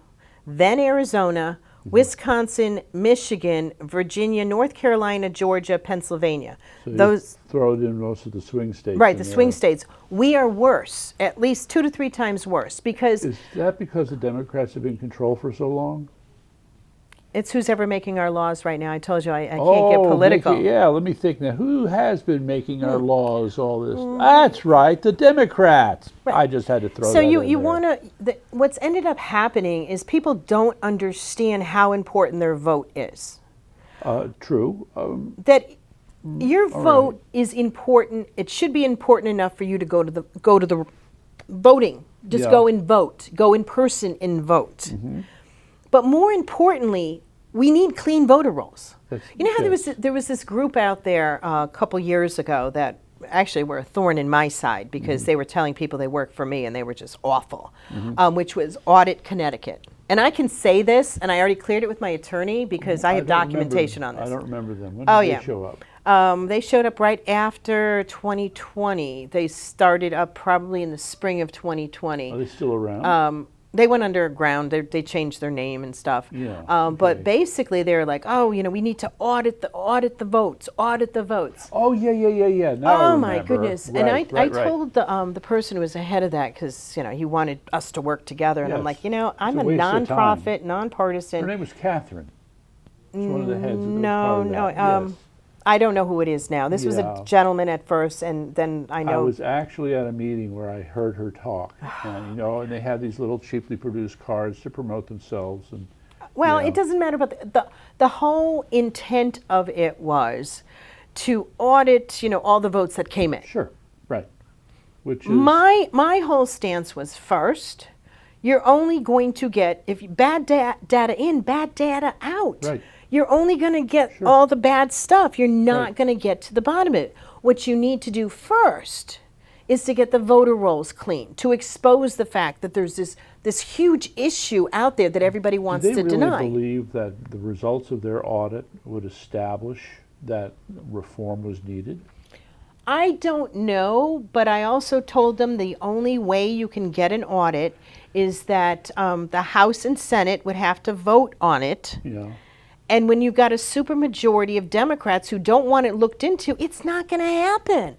then Arizona, Wisconsin, Michigan, Virginia, North Carolina, Georgia, Pennsylvania. So you Those throw it in most of the swing states. right, the swing states. We are worse, at least 2 to 3 times worse, because Is that because the Democrats have been in control for so long? it's who's ever making our laws right now. I told you I can't get political. Let me think now. Who has been making our laws all this? That's right, the Democrats. Right. I just had to throw So that in you there. want to, what's ended up happening is people don't understand how important their vote is. True. That your vote is important. It should be important enough for you to go to the voting. Just go and vote. Go in person and vote. But more importantly, we need clean voter rolls. You know how there was this group out there a couple years ago that actually were a thorn in my side, because they were telling people they worked for me and they were just awful, which was Audit Connecticut. And I can say this, and I already cleared it with my attorney because I have documentation on this. I don't remember them. When did they show up? They showed up right after 2020. They started up probably in the spring of 2020. Are they still around? They went underground. They changed their name and stuff. Yeah. But basically, they're like, oh, you know, we need to audit the votes. Oh yeah. Now I Oh my remember. goodness! Right, And I told the person who was ahead of that, because, you know, he wanted us to work together, and I'm Yes. like, you know, I'm It's a a waste of time. nonprofit, nonpartisan. Her name was Catherine. She's one of the heads of the No. Yes. I don't know who it is now. This was Yeah. a gentleman at first, and then I I know. was actually at a meeting where I heard her talk, and and they had these little cheaply produced cards to promote themselves, and Well, Yeah. it doesn't matter about the whole intent of it was to audit, you know, all the votes that came in. sure, right, which is My whole stance was, first, you're only going to get, if bad data in, bad data out. Right. You're only going to get Sure. all the bad stuff. You're not Right. going to get to the bottom of it. What you need to do first is to get the voter rolls clean, to expose the fact that there's this huge issue out there that everybody wants Do to they really deny. believe that the results of their audit would establish that reform was needed? I don't know, but I also told them the only way you can get an audit is that the House and Senate would have to vote on it. Yeah. And when you've got a supermajority of Democrats who don't want it looked into, it's not going to happen.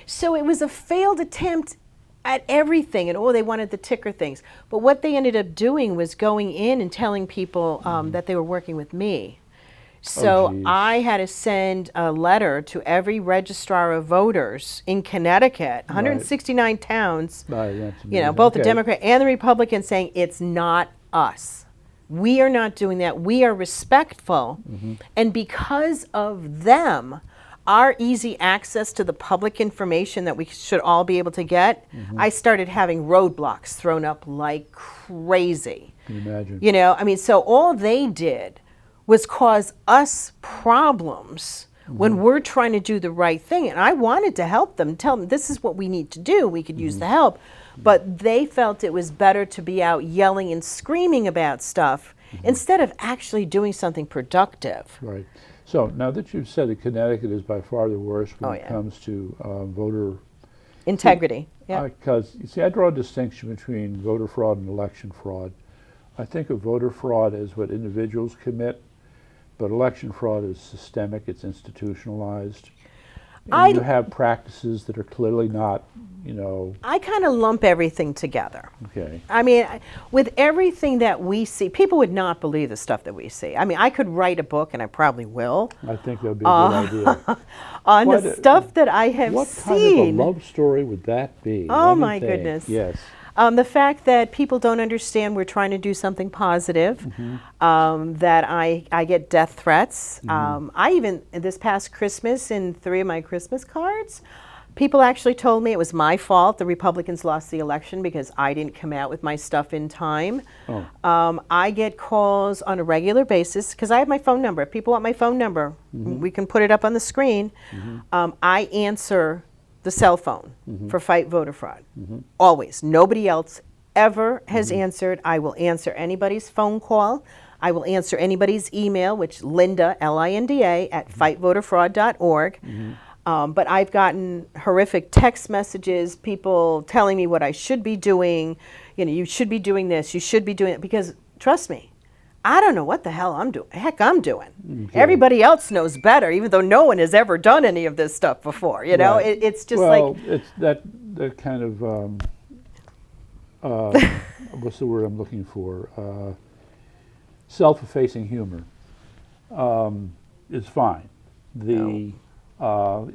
So it was a failed attempt at everything, and they wanted the ticker things. But what they ended up doing was going in and telling people that they were working with me. So geez. I had to send a letter to every registrar of voters in Connecticut, 169 towns, That's both the okay. Democrat and the Republican, saying it's not us. We are not doing that. We are respectful. And because of them, our easy access to the public information that we should all be able to get, I started having roadblocks thrown up like crazy. Can you imagine? So all they did was cause us problems when we're trying to do the right thing. And I wanted to help them, tell them this is what we need to do. We could use the help. But they felt it was better to be out yelling and screaming about stuff instead of actually doing something productive. Right. So now that you've said that Connecticut is by far the worst when it comes to voter integrity. Yeah. Because, you see, I draw a distinction between voter fraud and election fraud. I think of voter fraud as what individuals commit, but election fraud is systemic, it's institutionalized. And you have practices that are clearly not, I kind of lump everything together. Okay. I mean, with everything that we see, people would not believe the stuff that we see. I mean, I could write a book, and I probably will. I think that would be a good idea. On the stuff that I have what seen. What kind of a love story would that be? Oh, my goodness. Yes. The fact that people don't understand we're trying to do something positive, that I get death threats. I even, this past Christmas, in 3 of my Christmas cards, people actually told me it was my fault the Republicans lost the election because I didn't come out with my stuff in time. I get calls on a regular basis because I have my phone number. If people want my phone number, we can put it up on the screen. I answer the cell phone for Fight Voter Fraud. Always. Nobody else ever has answered. I will answer anybody's phone call. I will answer anybody's email, which Linda, Linda, at fightvoterfraud.org. But I've gotten horrific text messages, people telling me what I should be doing. You should be doing this, you should be doing it. Because, trust me, I don't know what the hell I'm doing. Okay. Everybody else knows better, even though no one has ever done any of this stuff before. It's just it's that kind of what's the word I'm looking for? Self-effacing humor is fine. I want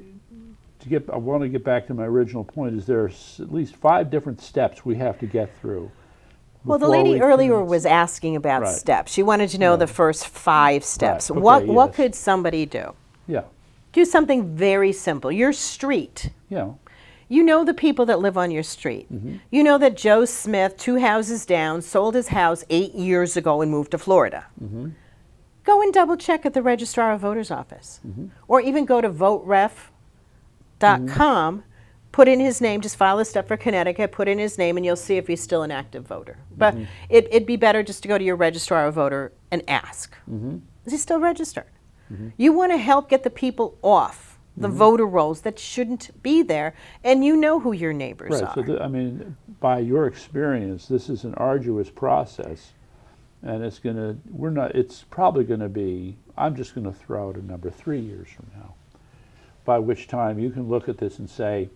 to get back to my original point. Is there's at least 5 different steps we have to get through. Well, the lady earlier was asking about steps. She wanted to know the first 5 steps. Okay, what could somebody do? Yeah. Do something very simple. Your street. Yeah. You know the people that live on your street. You know that Joe Smith, 2 houses down, sold his house 8 years ago and moved to Florida. Go and double check at the Registrar of Voters office. Or even go to voteref.com, put in his name, just file a step for Connecticut, put in his name, and you'll see if he's still an active voter. But it'd be better just to go to your Registrar of Voter and ask, is he still registered? You want to help get the people off the voter rolls that shouldn't be there, and you know who your neighbors are. So by your experience, this is an arduous process, and it's probably going to be, I'm just going to throw out a number, 3 years from now, by which time you can look at this and say,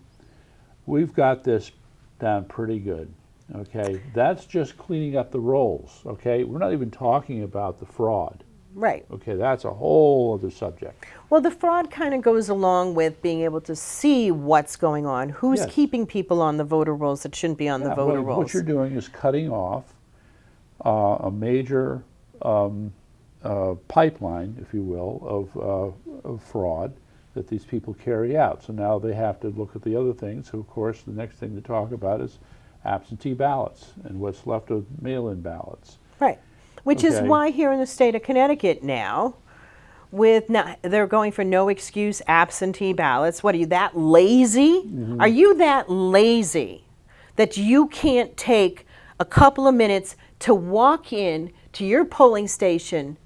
we've got this down pretty good, okay? That's just cleaning up the rolls, okay? We're not even talking about the fraud. Right. Okay, that's a whole other subject. Well, the fraud kind of goes along with being able to see what's going on, who's keeping people on the voter rolls that shouldn't be on the voter rolls. What you're doing is cutting off a major pipeline, if you will, of fraud that these people carry out. So now they have to look at the other things. So, of course, the next thing to talk about is absentee ballots and what's left of mail-in ballots. Right. Which is why here in the state of Connecticut now, with they're going for no excuse absentee ballots. What are you, that lazy? Mm-hmm. Are you that lazy that you can't take a couple of minutes to walk in to your polling station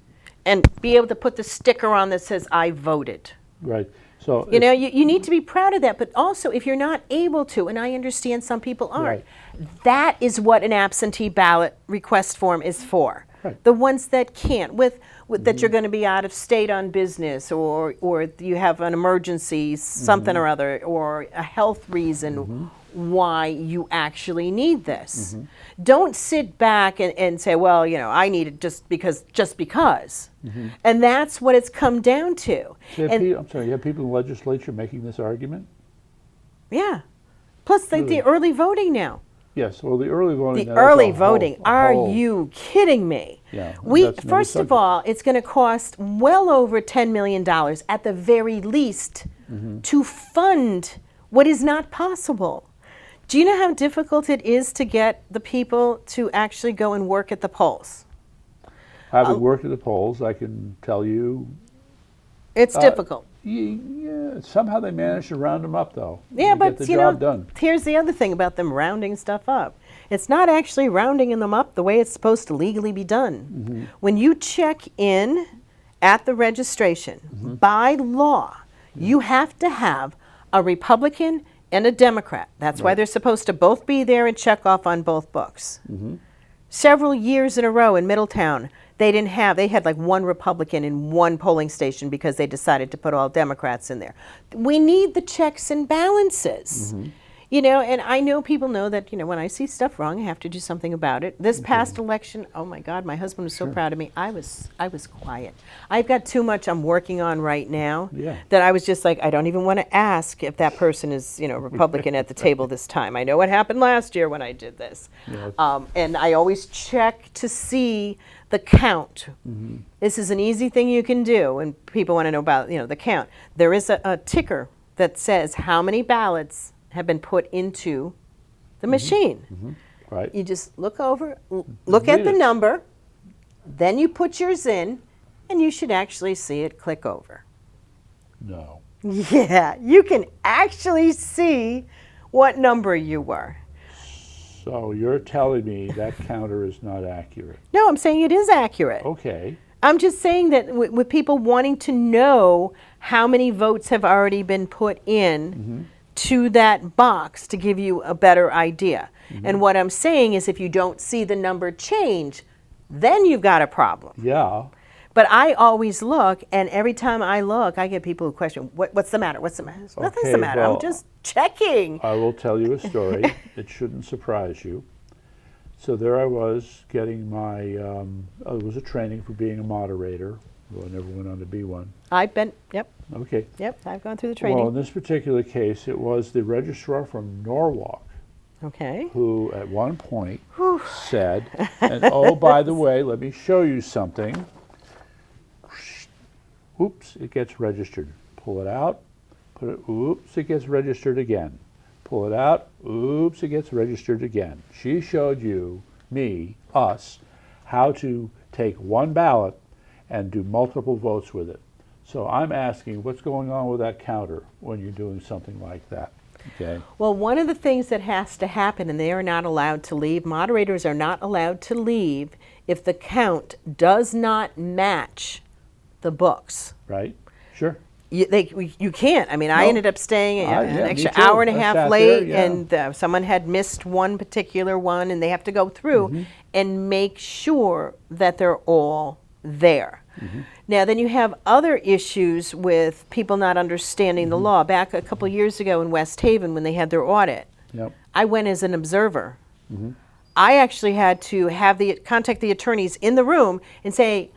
and be able to put the sticker on that says I voted? Right. So You know, you need to be proud of that, but also if you're not able to, and I understand some people aren't, that is what an absentee ballot request form is for. Right. The ones that can't, that you're going to be out of state on business, or you have an emergency, something or other, or a health reason why you actually need this. Don't sit back and say, well, you know, I need it just because. And that's what it's come down to. So I'm sorry, you have people in the legislature making this argument? Yeah. Plus the early voting now. Yes, well, the early voting. The early voting. Are you kidding me? Yeah. First of all, it's going to cost well over $10 million at the very least to fund what is not possible. Do you know how difficult it is to get the people to actually go and work at the polls? Having worked at the polls, I can tell you. It's difficult. Yeah, somehow they manage to round them up, though. Yeah, but get the job done. Here's the other thing about them rounding stuff up. It's not actually rounding them up the way it's supposed to legally be done. When you check in at the registration, by law, you have to have a Republican and a Democrat. That's why they're supposed to both be there and check off on both books. Several years in a row in Middletown, they had like one Republican in one polling station because they decided to put all Democrats in there. We need the checks and balances. You know, and I know people know that, you know, when I see stuff wrong, I have to do something about it. This past election, oh my God, my husband was so proud of me. I was quiet. I've got too much I'm working on right now that I was just like, I don't even want to ask if that person is, you know, Republican at the table this time. I know what happened last year when I did this. And I always check to see the count. This is an easy thing you can do, and people want to know about, you know, the count. There is a ticker that says how many ballots have been put into the machine. Right. You just look over, look at the number, then you put yours in, and you should actually see it click over. No. Yeah, you can actually see what number you were. So you're telling me that counter is not accurate? No, I'm saying it is accurate. Okay. I'm just saying that with people wanting to know how many votes have already been put in to that box to give you a better idea. And what I'm saying is if you don't see the number change, then you've got a problem. Yeah. But I always look, and every time I look, I get people who question, what's the matter? What's the matter? Nothing's the matter. Well, I'm just checking. I will tell you a story. It shouldn't surprise you. So there I was getting my, it was a training for being a moderator. Well, I never went on to be one. I've been, yep, I've gone through the training. Well, in this particular case, it was the registrar from Norwalk who at one point said, and oh, by the way, let me show you something. Oops, it gets registered. Pull it out, put it, oops, it gets registered again. Pull it out, oops, it gets registered again. She showed you, me, us, how to take one ballot and do multiple votes with it. So I'm asking, what's going on with that counter when you're doing something like that? Okay. Well, one of the things that has to happen, and they are not allowed to leave, moderators are not allowed to leave if the count does not match the books. Right? Sure. You can't. I mean, I ended up staying an extra me too. hour and a I half sat late, there, and someone had missed one particular one, and they have to go through and make sure that they're all there. Now, then you have other issues with people not understanding the law. Back a couple years ago in West Haven when they had their audit, I went as an observer. I actually had to contact the attorneys in the room and say,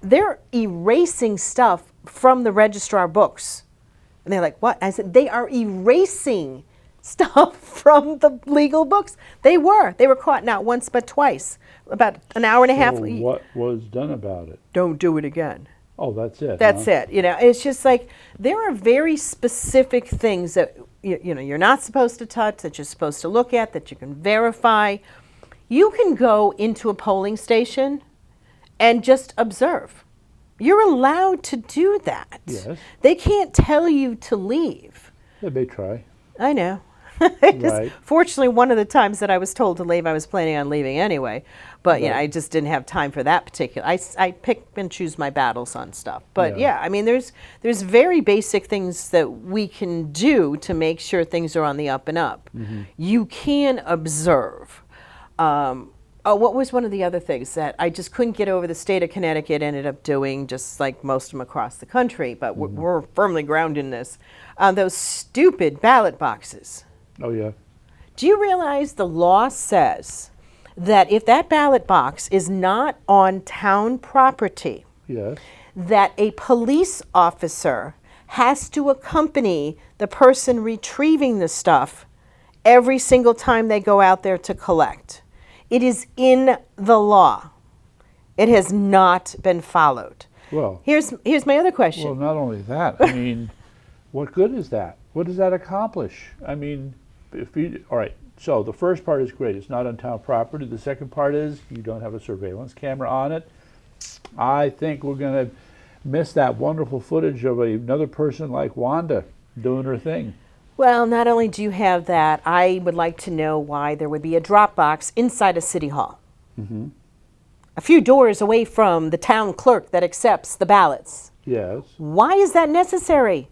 they're erasing stuff from the registrar books. And they're like, what? I said, they are erasing stuff from the legal books. They were caught not once but twice. About an hour and a half. So what was done about it? Don't do it again. Oh, that's it. That's it. You know, it's just like there are very specific things that you know you're not supposed to touch, that you're supposed to look at, that you can verify. You can go into a polling station and just observe. You're allowed to do that. Yes. They can't tell you to leave. They may try. I know. Right. Fortunately, one of the times that I was told to leave, I was planning on leaving anyway. But Right. I just didn't have time for that particular. I pick and choose my battles on stuff. But Yeah. I mean, there's very basic things that we can do to make sure things are on the up and up. You can observe. What was one of the other things that I just couldn't get over? The state of Connecticut ended up doing, just like most of them across the country, but we're firmly grounded in this. Those stupid ballot boxes. Oh, yeah. Do you realize the law says that if that ballot box is not on town property, Yes. that a police officer has to accompany the person retrieving the stuff every single time they go out there to collect? It is in the law. It has not been followed. Well, Here's my other question. well, not only that, I mean, what good is that? What does that accomplish? I mean, all right, so the first part is great. It's not on town property. The second part is you don't have a surveillance camera on it. I think we're going to miss that wonderful footage of another person like Wanda doing her thing. Well, not only do you have that, I would like to know why there would be a drop box inside a city hall. A few doors away from the town clerk that accepts the ballots. Yes. Why is that necessary?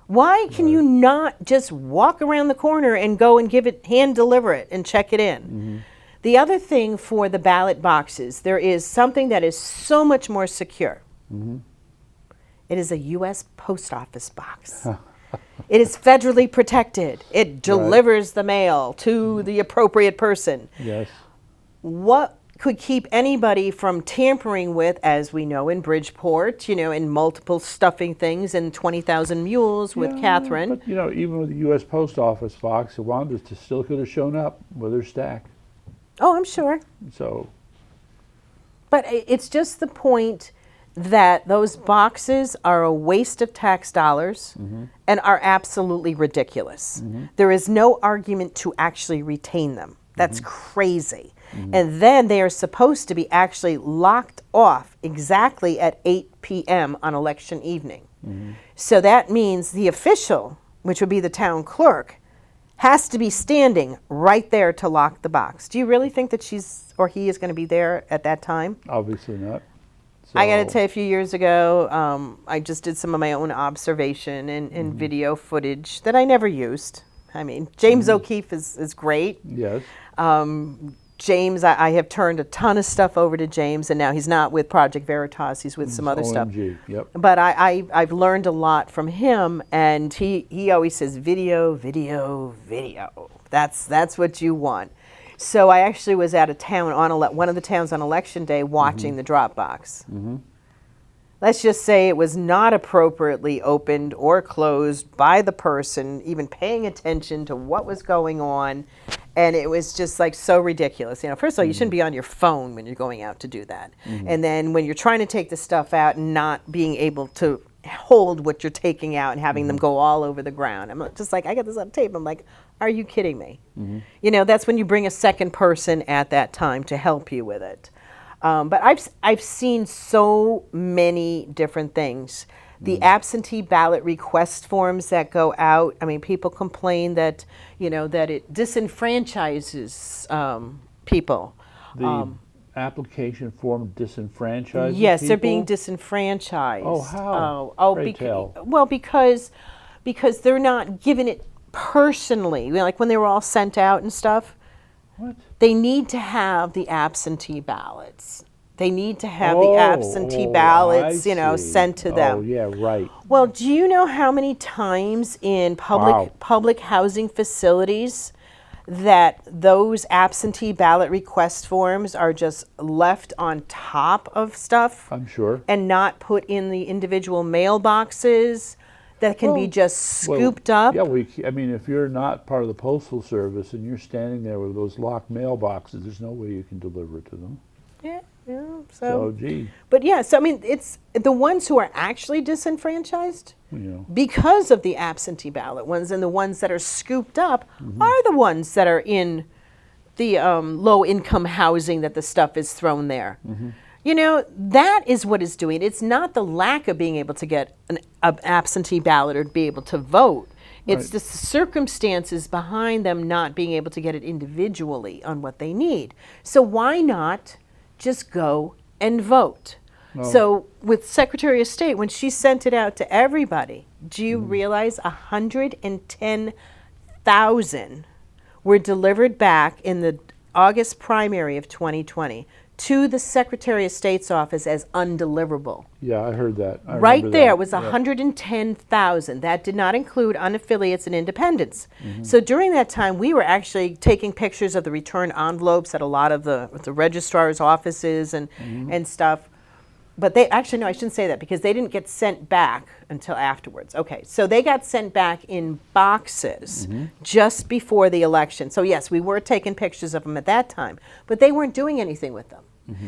Why can you not just walk around the corner and go and hand deliver it and check it in? The other thing for the ballot boxes, there is something that is so much more secure. It is a U.S. Post Office box. It is federally protected. It delivers the mail to the appropriate person. Yes. What could keep anybody from tampering with, as we know in Bridgeport, in multiple stuffing things and 20,000 mules with Catherine? But, even with the U.S. Post Office box, Wanda still could have shown up with her stack. Oh, I'm sure. So, But it's just the point that those boxes are a waste of tax dollars and are absolutely ridiculous. There is no argument to actually retain them. That's crazy. And then they are supposed to be actually locked off exactly at 8 p.m. on election evening. So that means the official, which would be the town clerk, has to be standing right there to lock the box. Do you really think that she's or he is going to be there at that time? obviously not. I got to So- tell you, a few years ago, I just did some of my own observation and video footage that I never used. I mean, James O'Keefe is great. Yes. James, I have turned a ton of stuff over to James, and now he's not with Project Veritas. He's with some other stuff. OMG. Yep. But I've learned a lot from him, and he always says video, video, video. That's what you want. So I actually was at a town on one of the towns on election day watching the drop box. Let's just say it was not appropriately opened or closed by the person, even paying attention to what was going on. And it was just like so ridiculous. First of all, you shouldn't be on your phone when you're going out to do that. And then when you're trying to take the stuff out and not being able to hold what you're taking out and having them go all over the ground. I'm just like, I got this on tape. I'm like, are you kidding me? That's when you bring a second person at that time to help you with it. But I've seen so many different things. The absentee ballot request forms that go out. I mean, people complain that that it disenfranchises people. The application form disenfranchises Yes, they're being people? disenfranchised. Oh, how? Pray tell. Well, because they're not given it personally. Like when they were all sent out and stuff. What? They need to have the absentee ballots. They need to have the absentee ballots, I see. sent to them. Oh, yeah, right. Well, do you know how many times in public housing facilities that those absentee ballot request forms are just left on top of stuff I'm sure. and not put in the individual mailboxes that can be just scooped up? Yeah, I mean, if you're not part of the Postal Service and you're standing there with those locked mailboxes, there's no way you can deliver it to them. Yeah. So, gee, But so I mean, it's the ones who are actually disenfranchised because of the absentee ballot ones, and the ones that are scooped up are the ones that are in the low income housing that the stuff is thrown there. You know, that is what is doing it. It's not the lack of being able to get an absentee ballot or to be able to vote. It's Right. the circumstances behind them not being able to get it individually on what they need. So why not just go and vote? No. So with Secretary of State, when she sent it out to everybody, do you realize 110,000 were delivered back in the August primary of 2020 to the Secretary of State's office as undeliverable? Yeah, I heard that. I Right remember there that. was Yeah. 110,000. That did not include unaffiliates and independents. So during that time, we were actually taking pictures of the return envelopes at a lot of the registrar's offices and stuff. But they actually, no, I shouldn't say that because they didn't get sent back until afterwards. Okay, so they got sent back in boxes just before the election. So yes, we were taking pictures of them at that time, but they weren't doing anything with them.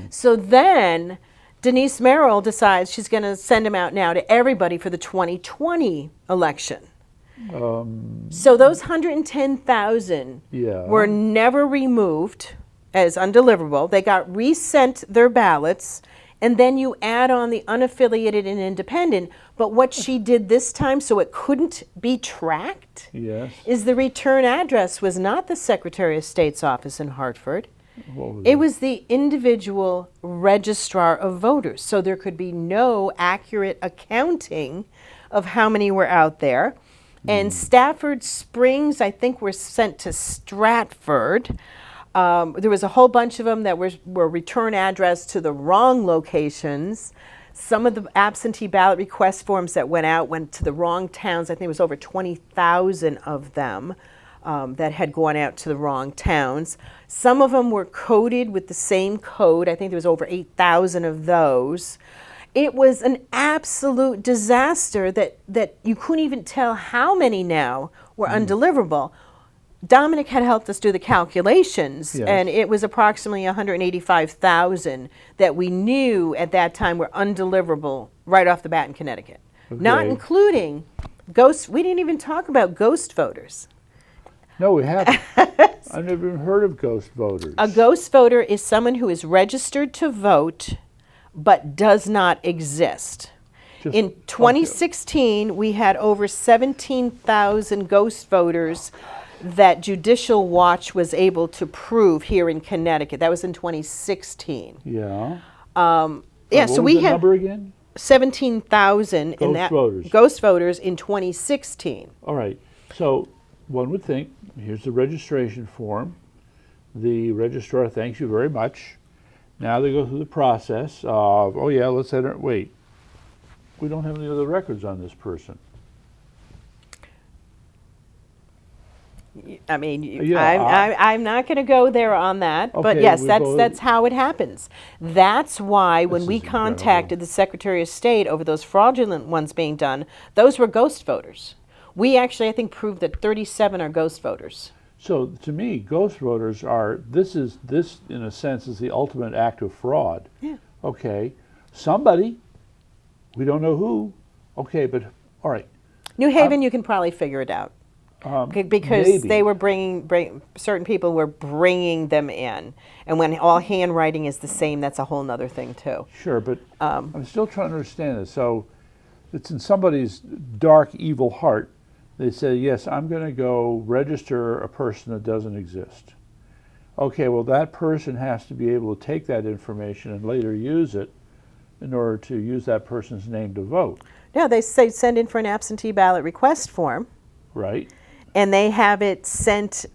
So then Denise Merrill decides she's going to send them out now to everybody for the 2020 election. So those 110,000 Yeah. were never removed as undeliverable. They got resent their ballots, and then you add on the unaffiliated and independent. But what she did this time, so it couldn't be tracked, Yes. is the return address was not the Secretary of State's office in Hartford. What was It was the individual registrar of voters. So there could be no accurate accounting of how many were out there. And Stafford Springs, I think, were sent to Stratford. There was a whole bunch of them that were return addressed to the wrong locations. Some of the absentee ballot request forms that went out went to the wrong towns. I think it was over 20,000 of them that had gone out to the wrong towns. Some of them were coded with the same code. I think there was over 8,000 of those. It was an absolute disaster that you couldn't even tell how many now were undeliverable. Dominic had helped us do the calculations, Yes. and it was approximately 185,000 that we knew at that time were undeliverable right off the bat in Connecticut. Not Okay. including ghost. We didn't even talk about ghost voters. No, we haven't. I've never even heard of ghost voters. A ghost voter is someone who is registered to vote but does not exist. Just- In 2016, we had over 17,000 ghost voters that Judicial Watch was able to prove here in Connecticut. That was in 2016. Yeah. Yeah, What so was we the have number again? 17,000 in Ghost that voters. ghost voters in 2016. All right. So one would think, here's the registration form. The registrar thanks you very much. Now they go through the process of, oh yeah, let's enter. Wait, we don't have any other records on this person. I mean, Yeah, I'm not going to go there on that, but Okay, yes, we that's both- that's how it happens. That's why when This we is incredible. contacted the Secretary of State over those fraudulent ones being done, those were ghost voters. We actually, I think, proved that 37 are ghost voters. So to me, ghost voters are, this in a sense is the ultimate act of fraud. Yeah. Okay, somebody, we don't know who, okay, but all right. New Haven, you can probably figure it out. Because maybe. they were bring certain people were bringing them in, and when all handwriting is the same, that's a whole nother thing too. Sure, but I'm still trying to understand this. So it's in somebody's dark, evil heart. They say, yes, I'm going to go register a person that doesn't exist. Okay, well, that person has to be able to take that information and later use it in order to use that person's name to vote, No, they say send in for an absentee ballot request form, right? and they have it sent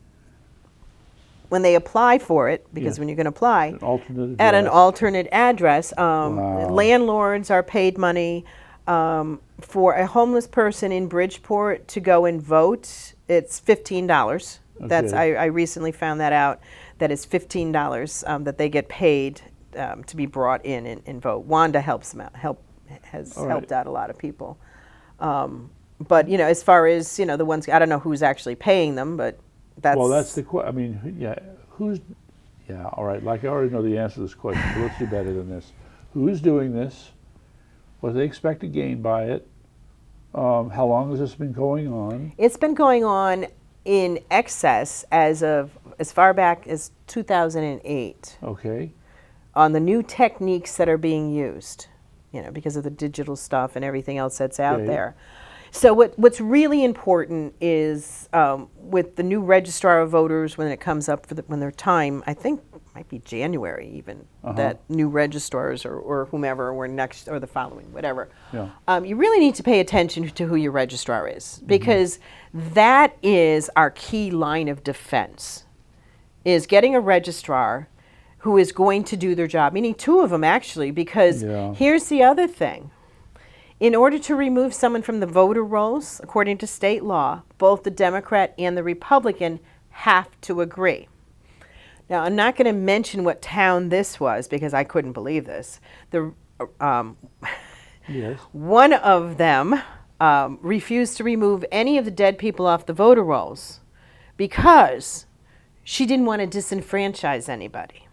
when they apply for it, because Yeah. when you're going to apply, An alternate at an address. alternate address. Wow. Landlords are paid money. For a homeless person in Bridgeport to go and vote, it's $15. That's Okay. I recently found that out. That is $15 that they get paid to be brought in and vote. Wanda helps them out. Has All right. helped out a lot of people. But you know, as far as you know, the ones I don't know who's actually paying them, but that's Well, that's the question. I mean, yeah, yeah, all right, like I already know the answer to this question, but let's do better than this. Who's doing this? What do they expect to gain by it? How long has this been going on? It's been going on in excess as far back as 2008. Okay. on the new techniques that are being used, because of the digital stuff and everything else that's out Okay. there. So what's really important is with the new registrar of voters, when it comes up when their time, I think it might be January even, that new registrars or whomever were next or the following, whatever. Yeah. You really need to pay attention to who your registrar is, because that is our key line of defense, is getting a registrar who is going to do their job, meaning two of them actually, because here's the other thing. In order to remove someone from the voter rolls, according to state law, both the Democrat and the Republican have to agree. Now, I'm not going to mention what town this was because I couldn't believe this. Yes. One of them refused to remove any of the dead people off the voter rolls because she didn't want to disenfranchise anybody.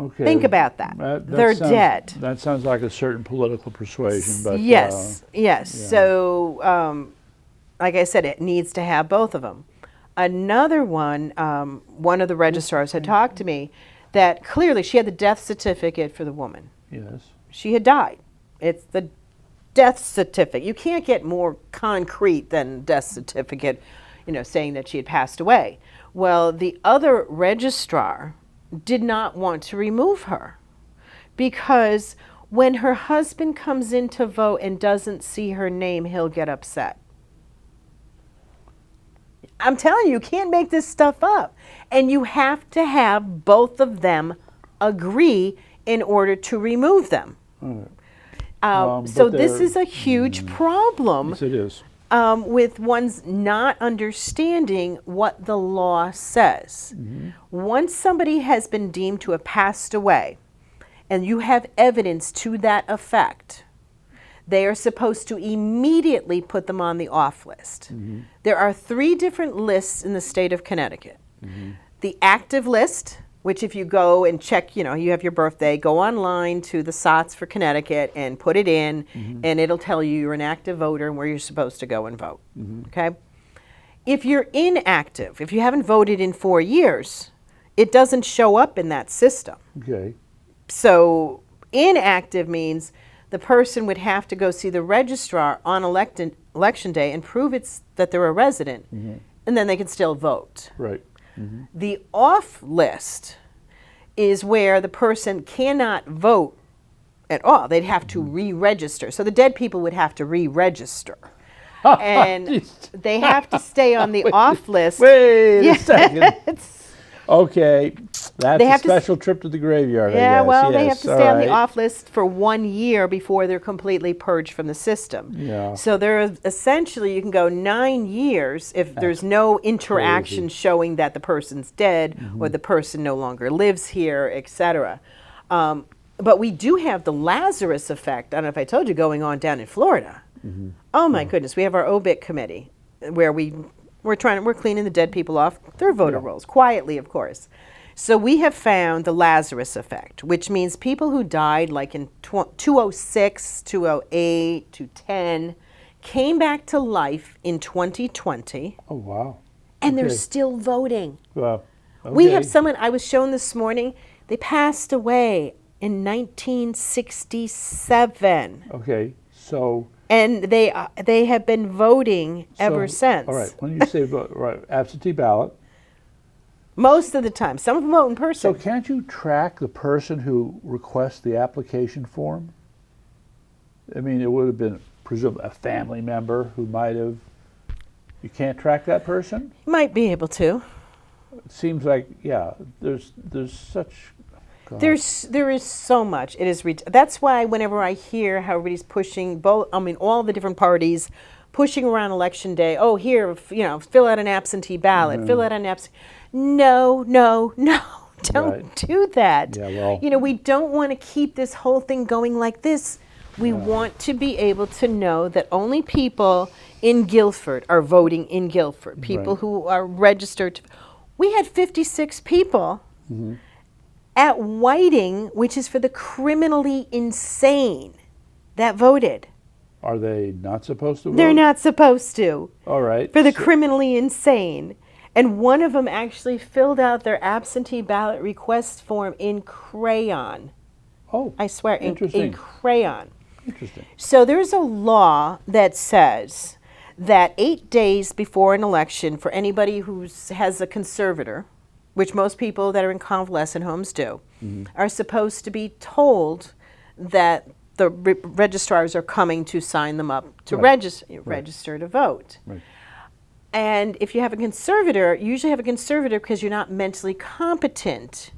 Okay. Think about that. They're dead. That sounds like a certain political persuasion, but yes. Yeah. So, like I said, it needs to have both of them. Another one, one of the registrars had talked to me that clearly she had the death certificate for the woman. Yes. She had died. It's the death certificate. You can't get more concrete than death certificate, saying that she had passed away. Well, the other registrar did not want to remove her because when her husband comes in to vote and doesn't see her name, he'll get upset. I'm telling you, you can't make this stuff up. And you have to have both of them agree in order to remove them. So this is a huge problem. Yes, it is. With one's not understanding what the law says. Once somebody has been deemed to have passed away, and you have evidence to that effect, they are supposed to immediately put them on the off list. There are 3 different lists in the state of Connecticut. The active list, which if you go and check, you have your birthday, go online to the SOTS for Connecticut and put it in, and it'll tell you you're an active voter and where you're supposed to go and vote. Okay? If you're inactive, if you haven't voted in 4 years, it doesn't show up in that system. Okay. So inactive means the person would have to go see the registrar on election day and prove that they're a resident, and then they can still vote. Right. The off list is where the person cannot vote at all. They'd have to re-register. So the dead people would have to re-register. And they have to stay on the off list. Wait a second. Okay. That's a special trip to the graveyard, I guess. Well, they Yes, have to stay all on the right. off list for 1 year before they're completely purged from the system. Yeah. So there, essentially, you can go 9 years if there's no interaction crazy. showing that the person's dead or the person no longer lives here, etc. But we do have the Lazarus effect. I don't know if I told you, going on down in Florida. Oh my goodness, we have our OBIT committee where we're cleaning the dead people off their voter rolls quietly, of course. So we have found the Lazarus effect, which means people who died like in 206, 208, 210 came back to life in 2020. Oh, wow. And they're Okay. still voting. Well, okay. We have someone I was shown this morning, they passed away in 1967. Okay, so... And they have been voting ever since. All right, when you say vote, right, absentee ballot. Most of the time. Some of them vote in person. So can't you track the person who requests the application form? I mean, it would have been, presumably, a family member who might have... You can't track that person? You might be able to. It seems like, yeah, there's such... God. There is so much. It is. That's why whenever I hear how everybody's pushing all the different parties pushing around election day. Oh, here, fill out an absentee ballot. Fill out an absentee. No, don't do that. Yeah, well. We don't want to keep this whole thing going like this. We want to be able to know that only people in Guilford are voting in Guilford. People who are registered. We had 56 people. At Whiting, which is for the criminally insane, that voted. Are they not supposed to vote? They're not supposed to. All right. For the criminally insane. And one of them actually filled out their absentee ballot request form in crayon. Oh, I swear, in interesting. crayon. Interesting. So there's a law that says that 8 days before an election, for anybody who has a conservator, which most people that are in convalescent homes do, are supposed to be told that the registrars are coming to sign them up to Right. register to vote. Right. And if you have a conservator, you usually have a conservator because you're not mentally competent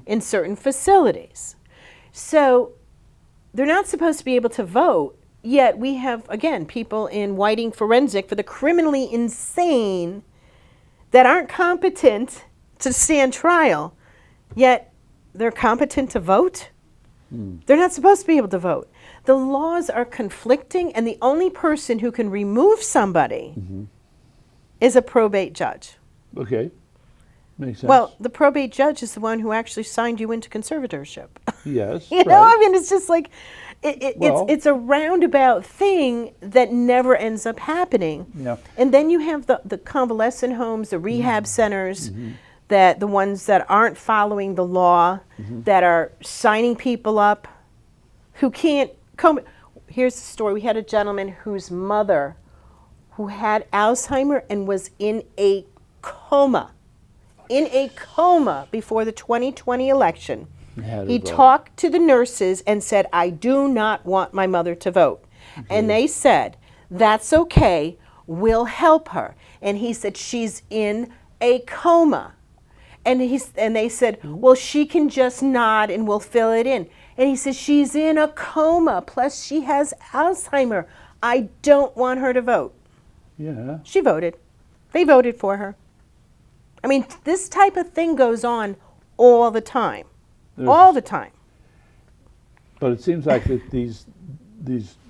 in certain facilities. So they're not supposed to be able to vote, yet we have, again, people in Whiting Forensic for the criminally insane that aren't competent to stand trial, yet they're competent to vote. They're not supposed to be able to vote. The laws are conflicting, and the only person who can remove somebody is a probate judge. Okay. Makes sense. Well, the probate judge is the one who actually signed you into conservatorship. yes. You know, right. I mean, it's just like, it's a roundabout thing that never ends up happening. Yeah. And then you have the convalescent homes, the rehab centers, that the ones that aren't following the law, that are signing people up who can't come. Here's the story. We had a gentleman whose mother, who had Alzheimer and was in a coma before the 2020 election. He talked to the nurses and said, I do not want my mother to vote. And they said, that's okay, we'll help her. And he said, she's in a coma. And they said, well, she can just nod and we'll fill it in. And he says, she's in a coma, plus she has Alzheimer. I don't want her to vote. Yeah. She voted. They voted for her. I mean, this type of thing goes on all the time. All the time. But it seems like that these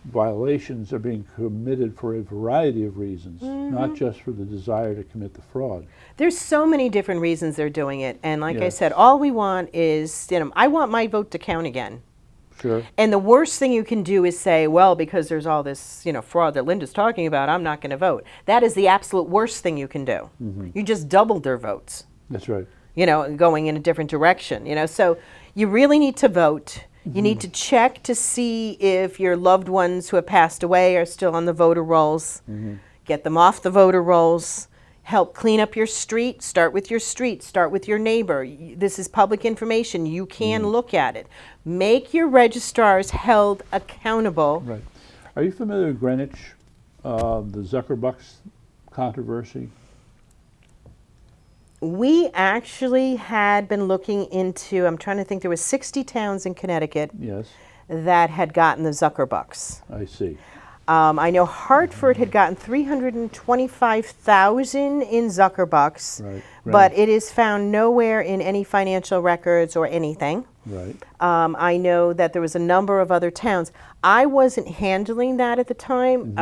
violations are being committed for a variety of reasons, not just for the desire to commit the fraud. There's so many different reasons they're doing it. And like I Yes. said, all we want is, I want my vote to count again. Sure. And the worst thing you can do is say, well, because there's all this, fraud that Linda's talking about, I'm not going to vote. That is the absolute worst thing you can do. You just doubled their votes, That's right. going in a different direction, So you really need to vote. You need to check to see if your loved ones who have passed away are still on the voter rolls. Get them off the voter rolls. Help clean up your street. Start with your street. Start with your neighbor. This is public information. You can look at it. Make your registrars held accountable. Right. Are you familiar with Greenwich, the Zuckerbucks controversy? We actually had been looking into, I'm trying to think, there were 60 towns in Connecticut Yes, that had gotten the Zuckerbucks. I see. I know Hartford had gotten 325,000 in Zuckerbucks, Right. but it is found nowhere in any financial records or anything. Right. I know that there was a number of other towns. I wasn't handling that at the time.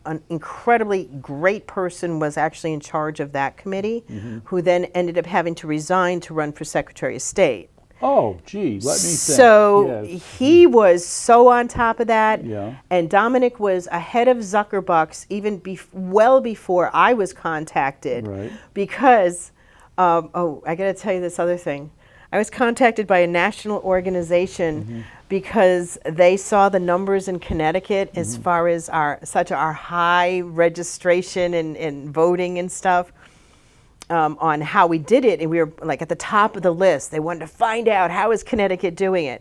An incredibly great person was actually in charge of that committee, who then ended up having to resign to run for Secretary of State. Oh, gee, let me think. So Yes. he was so on top of that. Yeah. And Dominic was ahead of Zuckerbucks even well before I was contacted. Right. Because, I got to tell you this other thing. I was contacted by a national organization because they saw the numbers in Connecticut as far as our high registration and voting and stuff. On how we did it, and we were like at the top of the list. They wanted to find out how is Connecticut doing it.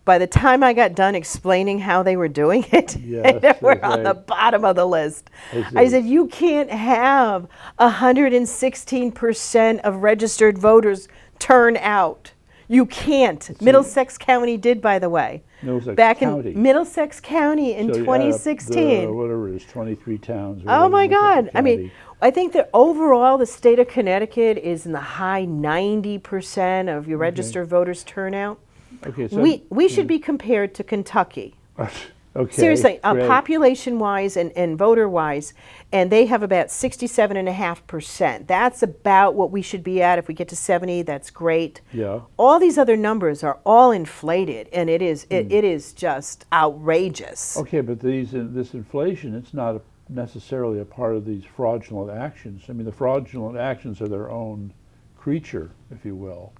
By the time I got done explaining how they were doing it, Yes, they were that's on the right. bottom of the list. I I see. said, you can't have 116% of registered voters turn out. You can't. Middlesex County did, by the way. Middlesex Back County. in Middlesex County in So you add up 2016. whatever it is, 23 towns. or Oh whatever my make up the God. I mean, county. I think that overall the state of Connecticut is in the high 90% of your registered voters turnout. Okay, so We should be compared to Kentucky. okay, Seriously, great. population-wise and voter-wise, and they have about 67.5%. That's about what we should be at. If we get to 70, that's great. Yeah. All these other numbers are all inflated, and it is just outrageous. Okay, but this inflation, it's not necessarily a part of these fraudulent actions. I mean, the fraudulent actions are their own creature, if you will.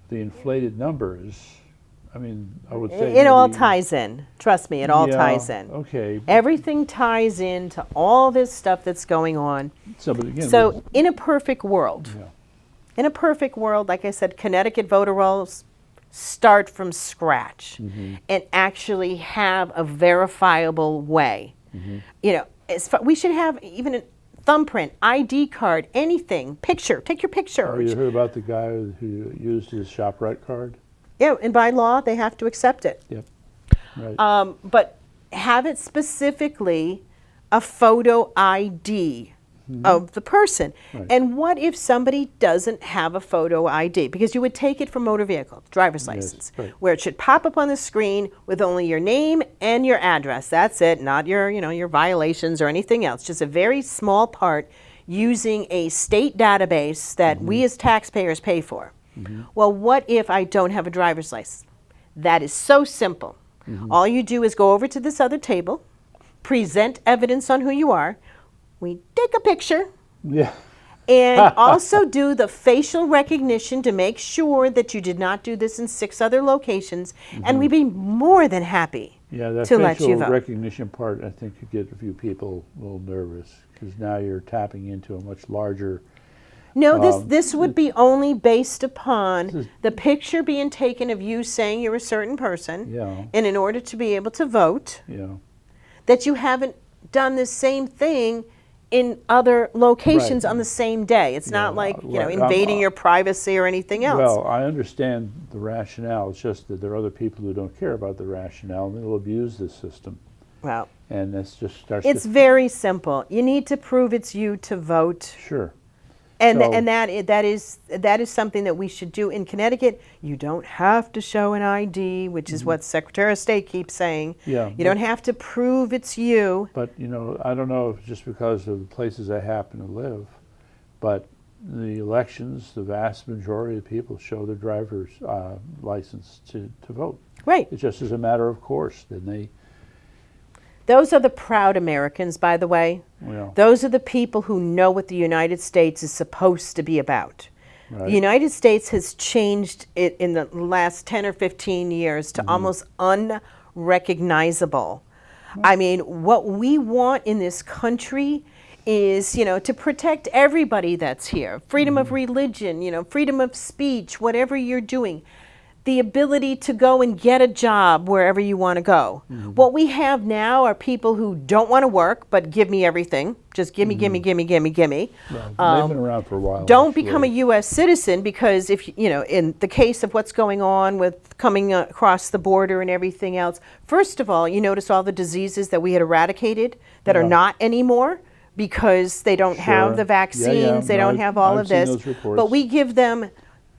The inflated numbers, I mean, I would say It all maybe- ties in. Trust me, it all Yeah, ties in. Okay. Everything ties into all this stuff that's going on. So, but again, So, in a perfect world, yeah. in a perfect world, like I said, Connecticut voter rolls start from scratch and actually have a verifiable way. You know, we should have even a thumbprint, ID card, anything, picture, take your picture. Oh, you heard about the guy who used his ShopRite card? Yeah, and by law, they have to accept it. Yep. Right. But have it specifically a photo ID of the person. Right. And what if somebody doesn't have a photo ID? Because you would take it from motor vehicle, driver's license, right. where it should pop up on the screen with only your name and your address. That's it, not your, you know, your violations or anything else. Just a very small part using a state database that we as taxpayers pay for. Well, what if I don't have a driver's license? That is so simple. All you do is go over to this other table, present evidence on who you are. We take a picture Yeah. and also do the facial recognition to make sure that you did not do this in 6 other locations, and we'd be more than happy Yeah, that to let facial you vote. recognition part, I think, could get a few people a little nervous because now you're tapping into a much larger. No, this would be only based upon the picture being taken of you saying you're a certain person, Yeah. and in order to be able to vote, Yeah. that you haven't done the same thing in other locations Right. on the same day. It's not Yeah, like, you know, right. invading your privacy or anything else. Well, I understand the rationale. It's just that there are other people who don't care about the rationale and they'll abuse this system. Well, And that's just starts it's to. very simple. You need to prove it's you to vote. Sure. And, So- and that is something that we should do in Connecticut. You don't have to show an ID, which is what Secretary of State keeps saying. Yeah, You don't have to prove it's you. But, you know, I don't know if just because of the places I happen to live, but the elections, the vast majority of people show their driver's license to vote. Right. It's just as a matter of course. Then they, Those are the proud Americans, by the way. well, Those are the people who know what the United States is supposed to be about. right. The United States has changed it in the last 10 or 15 years to almost unrecognizable. I mean, what we want in this country is, you know, to protect everybody that's here. Freedom of religion, you know, freedom of speech, whatever you're doing. The ability to go and get a job wherever you want to go. What we have now are people who don't want to work, but give me everything. Just gimme, gimme, gimme, gimme, gimme. Well, they've been around for a while. Don't actually. become a U.S. citizen because if, you know, in the case of what's going on with coming across the border and everything else, first of all, you notice all the diseases that we had eradicated that are Yeah. not anymore because they don't have Sure. the vaccines, Yeah, yeah. they No, don't have all I've of seen this. those reports. But we give them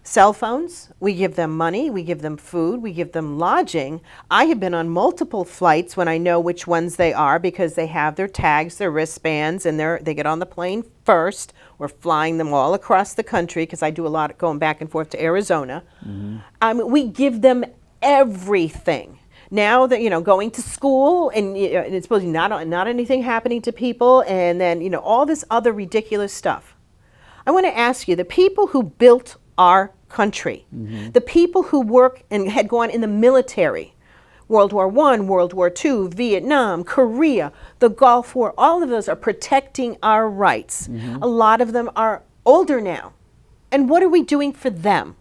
cell phones, we give them money, we give them food, we give them lodging. I have been on multiple flights when I know which ones they are because they have their tags, their wristbands, and they get on the plane first. We're flying them all across the country because I do a lot of going back and forth to Arizona. We give them everything. Now that, you know, going to school and, you know, and it's supposed to be not anything happening to people, and then, you know, all this other ridiculous stuff. I want to ask you, the people who built our country, the people who work and had gone in the military, World War I, World War II, Vietnam, Korea, the Gulf War, all of those are protecting our rights. A lot of them are older now. And what are we doing for them?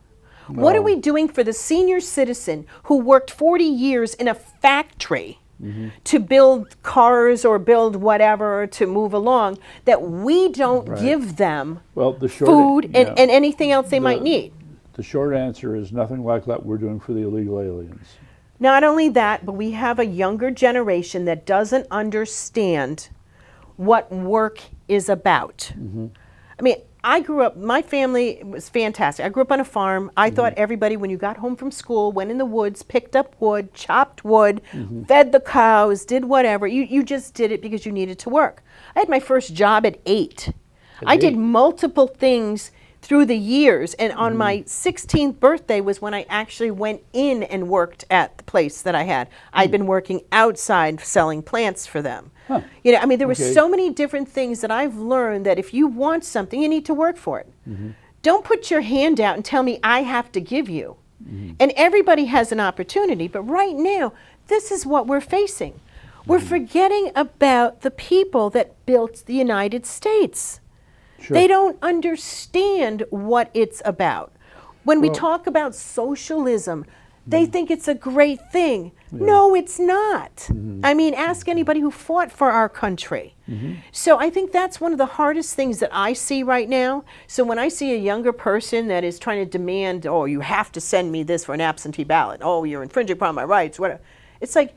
What are we doing for the senior citizen who worked 40 years in a factory to build cars or build whatever to move along, that we don't Right. give them Well, the short, food and, yeah. and anything else they might need? The short answer is nothing like that we're doing for the illegal aliens. Not only that, but we have a younger generation that doesn't understand what work is about. I mean, I grew up, my family was fantastic. I grew up on a farm. I thought everybody, when you got home from school, went in the woods, picked up wood, chopped wood, fed the cows, did whatever. You just did it because you needed to work. I had my first job at 8. I did 8? multiple things through the years. And on my 16th birthday was when I actually went in and worked at the place that I had. I'd been working outside selling plants for them. Huh. You know, I mean, there were Okay. so many different things that I've learned that if you want something, you need to work for it. Don't put your hand out and tell me I have to give you. And everybody has an opportunity, but right now, this is what we're facing. We're forgetting about the people that built the United States. Sure. They don't understand what it's about. When we Well- talk about socialism, they think it's a great thing. No, it's not. I mean, ask anybody who fought for our country. So I think that's one of the hardest things that I see right now. So when I see a younger person that is trying to demand, oh, you have to send me this for an absentee ballot. Oh, you're infringing upon my rights. Whatever. It's like,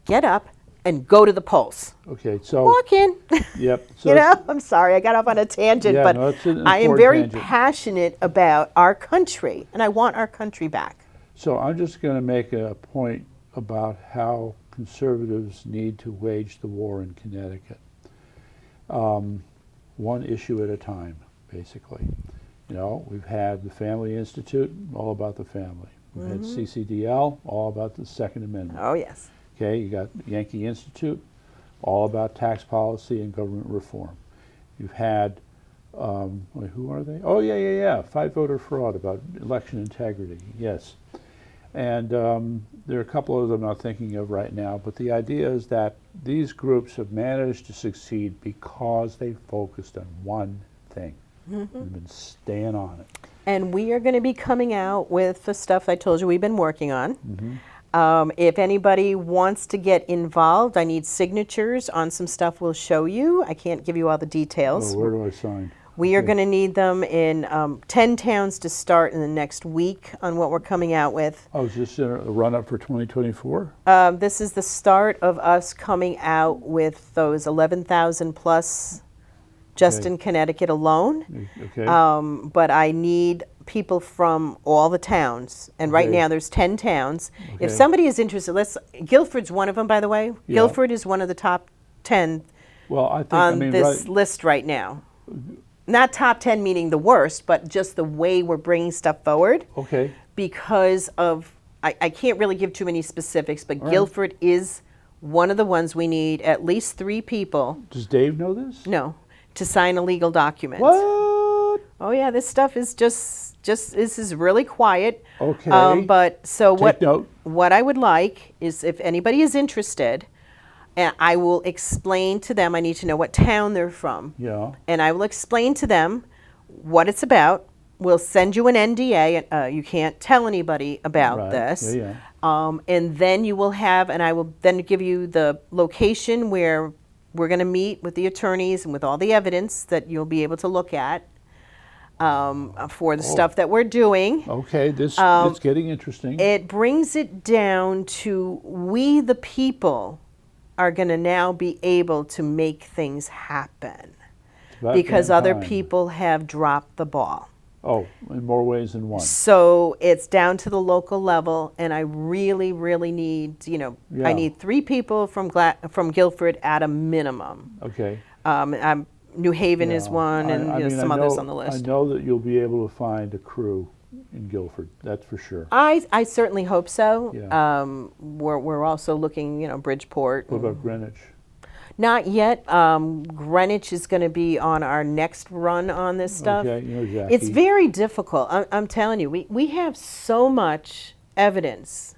get up and go to the polls. Okay, so Walk in. yep. So You know, I'm sorry, I got off on a tangent, Yeah, but no, it's an I am important very tangent. passionate about our country, and I want our country back. So I'm just going to make a point about how conservatives need to wage the war in Connecticut. One issue at a time, basically. You know, we've had the Family Institute, all about the family. We've had CCDL, all about the Second Amendment. Oh, yes. Okay, you got Yankee Institute, all about tax policy and government reform. You've had, wait, who are they? Oh, yeah. Fight voter fraud, about election integrity, yes. And there are a couple of them I'm not thinking of right now, but the idea is that these groups have managed to succeed because they focused on one thing. They've been staying on it. And we are going to be coming out with the stuff I told you we've been working on. If anybody wants to get involved, I need signatures on some stuff we'll show you. I can't give you all the details. Oh, where do I sign? We are Okay. going to need them in 10 towns to start in the next week on what we're coming out with. Oh, is this a run-up for 2024? This is the start of us coming out with those 11,000 plus just Okay. in Connecticut alone. Okay. But I need people from all the towns. And right Okay. now there's 10 towns. Okay. If somebody is interested, Guilford's one of them, by the way. Yeah. Guilford is one of the top 10 Well, I think, on I mean, this right, list right now. Not top 10 meaning the worst, but just the way we're bringing stuff forward okay. because of, I can't really give too many specifics, but right. Guilford is one of the ones we need at least 3 people, Does Dave know this? no, to sign a legal document. What? Oh yeah, this stuff is just this is really quiet. Okay. But so Take note. what I would like is if anybody is interested, and I will explain to them, I need to know what town they're from. Yeah. And I will explain to them what it's about. We'll send you an NDA. You can't tell anybody about Right. this. Yeah. And then you will have, and I will then give you the location where we're going to meet with the attorneys and with all the evidence that you'll be able to look at for the stuff that we're doing. Okay, this it's getting interesting. It brings it down to we, the people, are going to now be able to make things happen About because damn other time. people have dropped the ball. Oh, in more ways than one. So it's down to the local level, and I really, really need, I Yeah. need 3 people from Guilford at a minimum. Okay. New Haven is Yeah. one, and I mean, some I others know- on the I list. know that you'll be able to find a crew in Guilford. That's for sure. I certainly hope so. Yeah. We're also looking, Bridgeport. What about Greenwich? Not yet. Greenwich is going to be on our next run on this stuff. Okay, you know Jackie. It's very difficult. I'm telling you, we have so much evidence,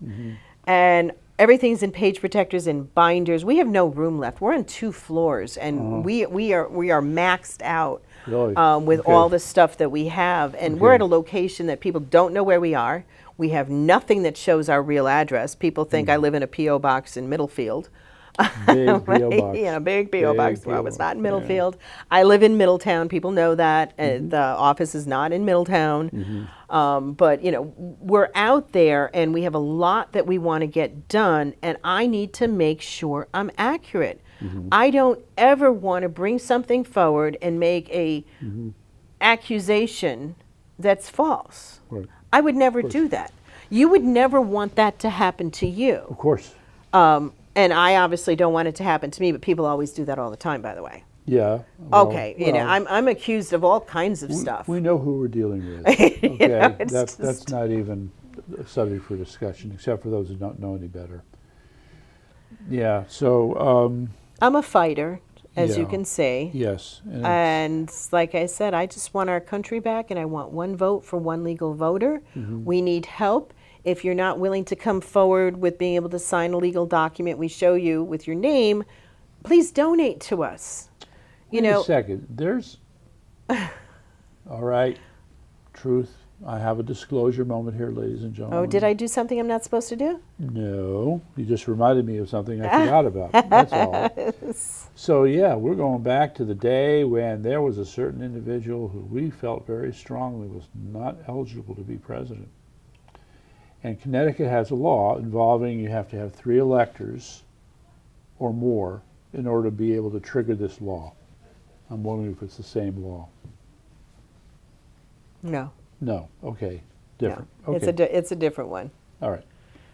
and everything's in page protectors and binders. We have no room left. We're on 2 floors, and we are maxed out Really? with Okay. all the stuff that we have. And we're Okay. at a location that people don't know where we are. We have nothing that shows our real address. People think I live in a P.O. box in Middlefield. Big P.O. box. Yeah, big P.O. box. Big Well, P.O. it's not in Yeah. Middlefield. I live in Middletown. People know that. The office is not in Middletown. But, we're out there, and we have a lot that we want to get done, and I need to make sure I'm accurate. I don't ever want to bring something forward and make a accusation that's false. Right. I would never do that. You would never want that to happen to you. Of course. And I obviously don't want it to happen to me, but people always do that all the time, by the way. Yeah. Well, Okay, well, I'm accused of all kinds of we, stuff. we know who we're dealing with. You Okay, know, it's that's just- not even a subject for discussion, except for those who don't know any better. Yeah. So I'm a fighter, as you yeah. can see. Yes. And it's- And like I said, I just want our country back, and I want one vote for one legal voter. We need help. If you're not willing to come forward with being able to sign a legal document we show you with your name, please donate to us. Wait a second. There's. All right. Truth. I have a disclosure moment here, ladies and gentlemen. Oh, did I do something I'm not supposed to do? No, you just reminded me of something I forgot about. That's all. So yeah, we're going back to the day when there was a certain individual who we felt very strongly was not eligible to be president. And Connecticut has a law involving you have to have 3 electors or more in order to be able to trigger this law. I'm wondering if it's the same law. No. No. Okay. Different. No. Okay. It's a different one. All right.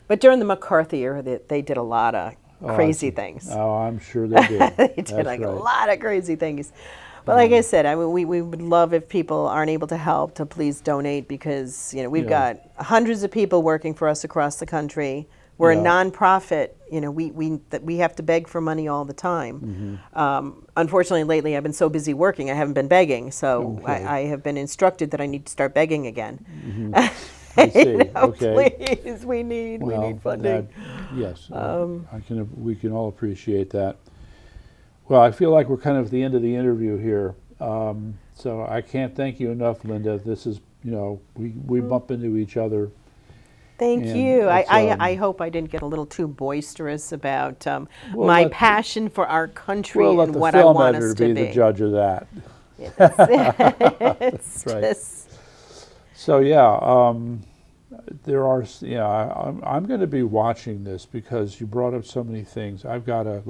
But during the McCarthy era, they did a lot of I crazy see. things. Oh, I'm sure they did. They did That's like a right. lot of crazy things. But like I said, I mean, we would love if people aren't able to help to please donate, because we've Yeah. got hundreds of people working for us across the country. We're Yeah. a nonprofit. We have to beg for money all the time. Unfortunately, lately I've been so busy working, I haven't been begging. So Okay. I have been instructed that I need to start begging again. I see. Okay. Please, we need funding. that- yes, we can all appreciate that. Well, I feel like we're kind of at the end of the interview here, so I can't thank you enough, Linda. This is, we bump into each other. Thank And you. it's, I hope I didn't get a little too boisterous about Well, my let- passion for our country We'll let and the what I film want editor us to be be. the judge of that. It's right. just, So yeah, there are. I'm going to be watching this because you brought up so many things. I've got to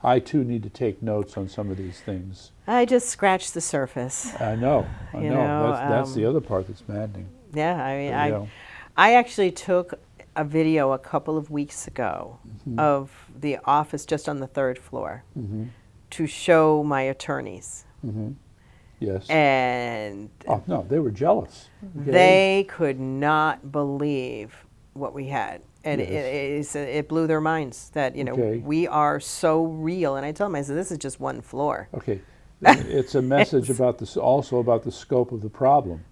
I too need to take notes on some of these things. I just scratched the surface. I know. You know, That's the other part that's maddening. Yeah, I mean, There you go. I actually took a video a couple of weeks ago of the office just on the 3rd floor to show my attorneys. Yes. And Oh no, they were jealous. Okay? they could not believe what we had. And Yes. it blew their minds that, Okay. we are so real. And I told them, I said, this is just one floor. Okay. It's a message about this, also about the scope of the problem.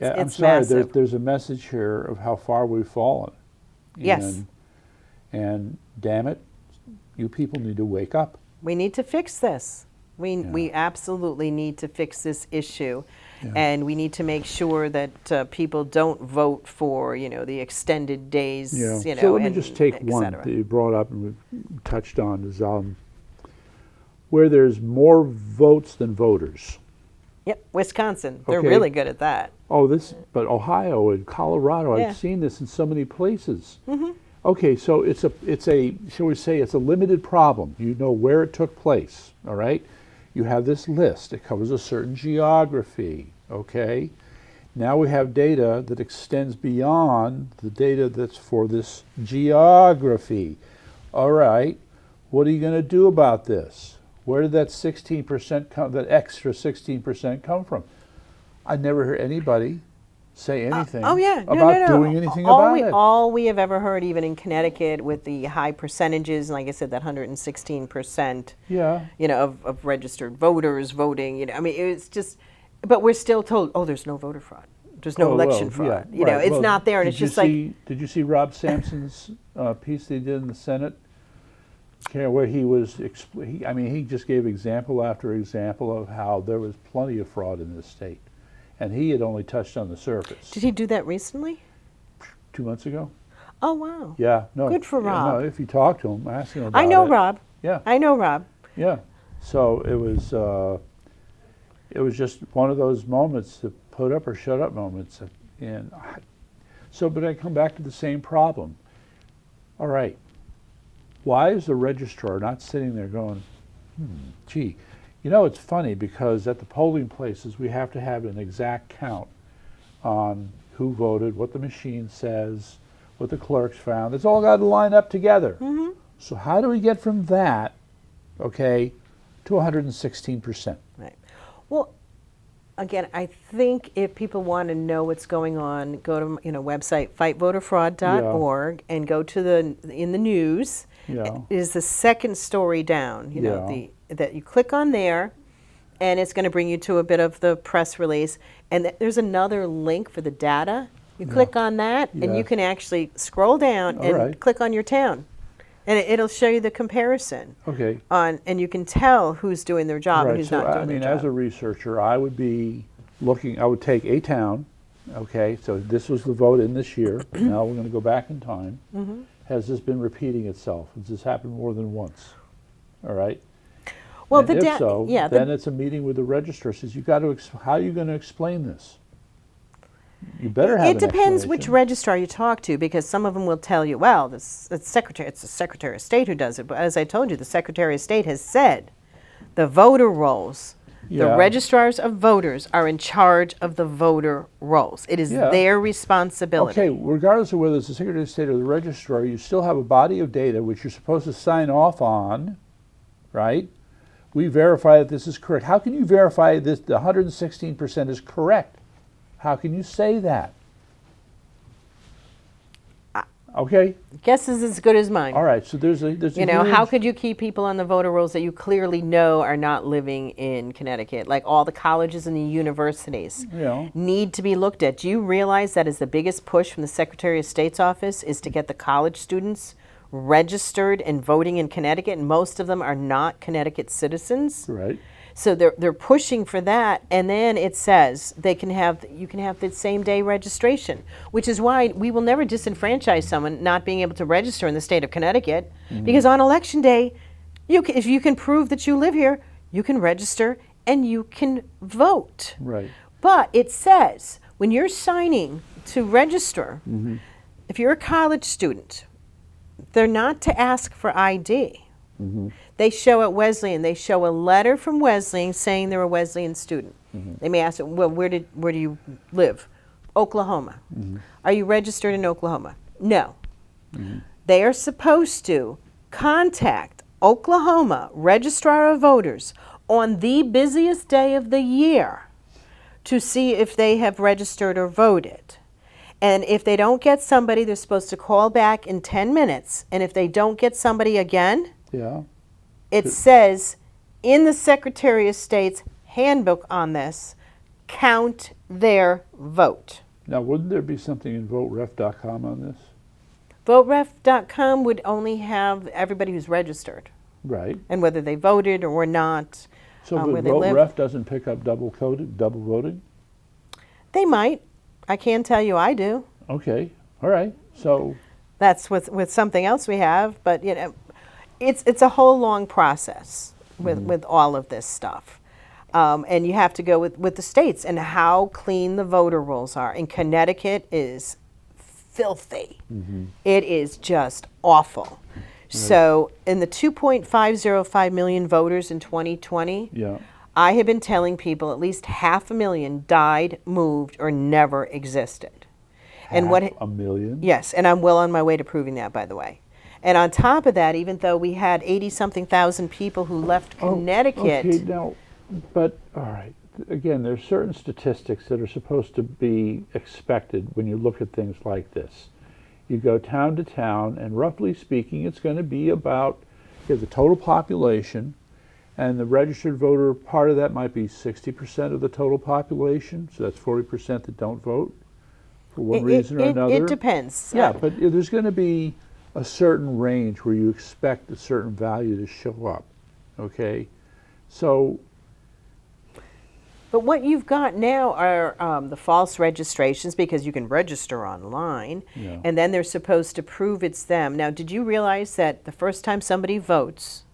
Yeah, I'm It's sorry. massive. There's a message here of how far we've fallen. Yes. And damn it, you people need to wake up. We need to fix this. We absolutely need to fix this issue. Yeah. And we need to make sure that people don't vote for, the extended days, Yeah. So let me and just take et one cetera. that you brought up and we've touched on is where there's more votes than voters. Yep, Wisconsin. They're Okay. really good at that. But Ohio and Colorado, Yeah. I've seen this in so many places. Okay, so it's a shall we say it's a limited problem. You know where it took place, all right? You have this list. It covers a certain geography, okay? Now we have data that extends beyond the data that's for this geography. All right, what are you going to do about this? Where did that 16% come, that extra 16% come from? I never heard anybody say anything about doing anything about it. All we have ever heard, even in Connecticut, with the high percentages, and like I said, that 116%, Yeah. of registered voters voting. I mean, it's just, but we're still told, oh, there's no voter fraud. There's no election fraud. Yeah, right. It's Well, not there, and it's just like, did you see Rob Sampson's piece they did in the Senate? Where he was, he just gave example after example of how there was plenty of fraud in this state. And he had only touched on the surface. did he do that recently? 2 months ago? Oh, wow. Yeah, no. Good for yeah, Rob. No, if you talk to him, ask him about it. I know Rob. Yeah, I know Rob. yeah. So it was just one of those moments, the put up or shut up moments. But I come back to the same problem. All right, why is the registrar not sitting there going, gee, it's funny because at the polling places we have to have an exact count on who voted, what the machine says, what the clerks found. It's all got to line up together. So how do we get from that okay, to 116%. Right. Well, again, I think if people want to know what's going on, go to website fightvoterfraud.org and go to in the news. Yeah. Is the second story down. That you click on there, and it's going to bring you to a bit of the press release. And there's another link for the data. You click on that, and you can actually scroll down and click on your town. And it'll show you the comparison. Okay. And you can tell who's doing their job and who's not doing their job. As a researcher, I would be looking, I would take a town, okay, so this was the vote in this year. Now we're going to go back in time. Has this been repeating itself? Has this happened more than once? All right? Well, and if so, then it's a meeting with the registrar. Says, how are you going to explain this? You better have It depends which registrar you talk to, because some of them will tell you, well, it's the Secretary of State who does it. But as I told you, the Secretary of State has said the voter rolls, the registrars of voters are in charge of the voter rolls. It is their responsibility. Okay, regardless of whether it's the Secretary of State or the registrar, you still have a body of data which you're supposed to sign off on, right? We verify that this is correct. How can you verify this? The 116% is correct. How can you say that? Okay. Guess is as good as mine. All right. So there's a how could you keep people on the voter rolls that you clearly know are not living in Connecticut? Like all the colleges and the universities need to be looked at. Do you realize that is the biggest push from the Secretary of State's office is to get the college students registered and voting in Connecticut, and most of them are not Connecticut citizens. Right. So they're pushing for that, and then it says you can have the same day registration, which is why we will never disenfranchise someone not being able to register in the state of Connecticut, because on election day, if you can prove that you live here, you can register and you can vote. Right. But it says when you're signing to register, if you're a college student, they're not to ask for ID. They show at Wesleyan, they show a letter from Wesleyan saying they're a Wesleyan student. They may ask, well, where do you live? Oklahoma. Are you registered in Oklahoma? No. They are supposed to contact Oklahoma Registrar of Voters on the busiest day of the year to see if they have registered or voted. And if they don't get somebody, they're supposed to call back in 10 minutes. And if they don't get somebody again, it says in the Secretary of State's handbook on this, count their vote. Now, wouldn't there be something in voteref.com on this? Voteref.com would only have everybody who's registered. Right. And whether they voted or not. So voteref doesn't pick up double voting? They might. I can tell you I do. Okay. All right. So that's with something else we have, but it's a whole long process with all of this stuff. And you have to go with the states and how clean the voter rolls are. And Connecticut is filthy. It is just awful. So in the 2.505 million voters in 2020, I have been telling people at least 500,000 died, moved, or never existed. Half a million? Yes, and I'm well on my way to proving that, by the way. And on top of that, even though we had 80-something thousand people who left Connecticut. Okay, now, but all right. Again, there's certain statistics that are supposed to be expected when you look at things like this. You go town to town, and roughly speaking, it's going to be about the total population, and the registered voter part of that might be 60% of the total population, so that's 40% that don't vote for one reason or another. It depends. Yeah, but there's going to be a certain range where you expect a certain value to show up, okay? So. But what you've got now are the false registrations, because you can register online, and then they're supposed to prove it's them. Now, did you realize that the first time somebody votes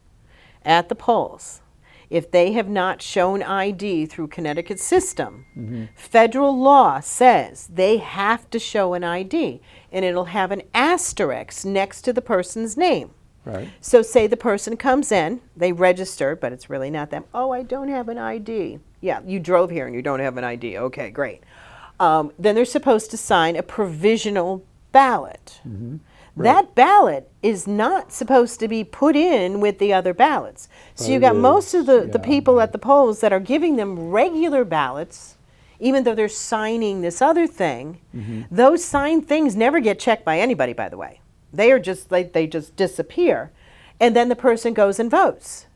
at the polls, if they have not shown ID through Connecticut's system, federal law says they have to show an ID, and it'll have an asterisk next to the person's name. Right. So say the person comes in, they register, but it's really not them. Oh, I don't have an ID. Yeah, you drove here and you don't have an ID. Okay, great. Then they're supposed to sign a provisional ballot. That ballot is not supposed to be put in with the other ballots. So But you it got most is, of the yeah. people at the polls that are giving them regular ballots, even though they're signing this other thing. Those signed things never get checked by anybody, by the way. They are just like, they just disappear. And then the person goes and votes.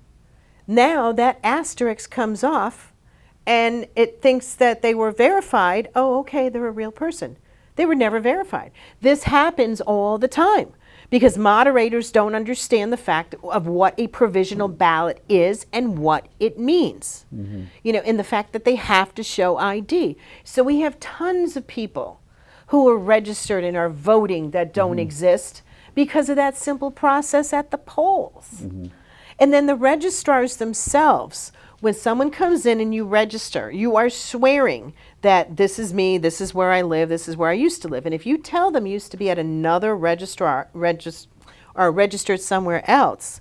Now that asterisk comes off and it thinks that they were verified. Oh, okay, they're a real person. They were never verified. This happens all the time because moderators don't understand the fact of what a provisional ballot is and what it means. You know, in the fact that they have to show ID. So we have tons of people who are registered and are voting that don't exist because of that simple process at the polls. And then the registrars themselves, when someone comes in and you register, you are swearing that this is me, this is where I live, this is where I used to live. And if you tell them you used to be at another registrar or registered somewhere else,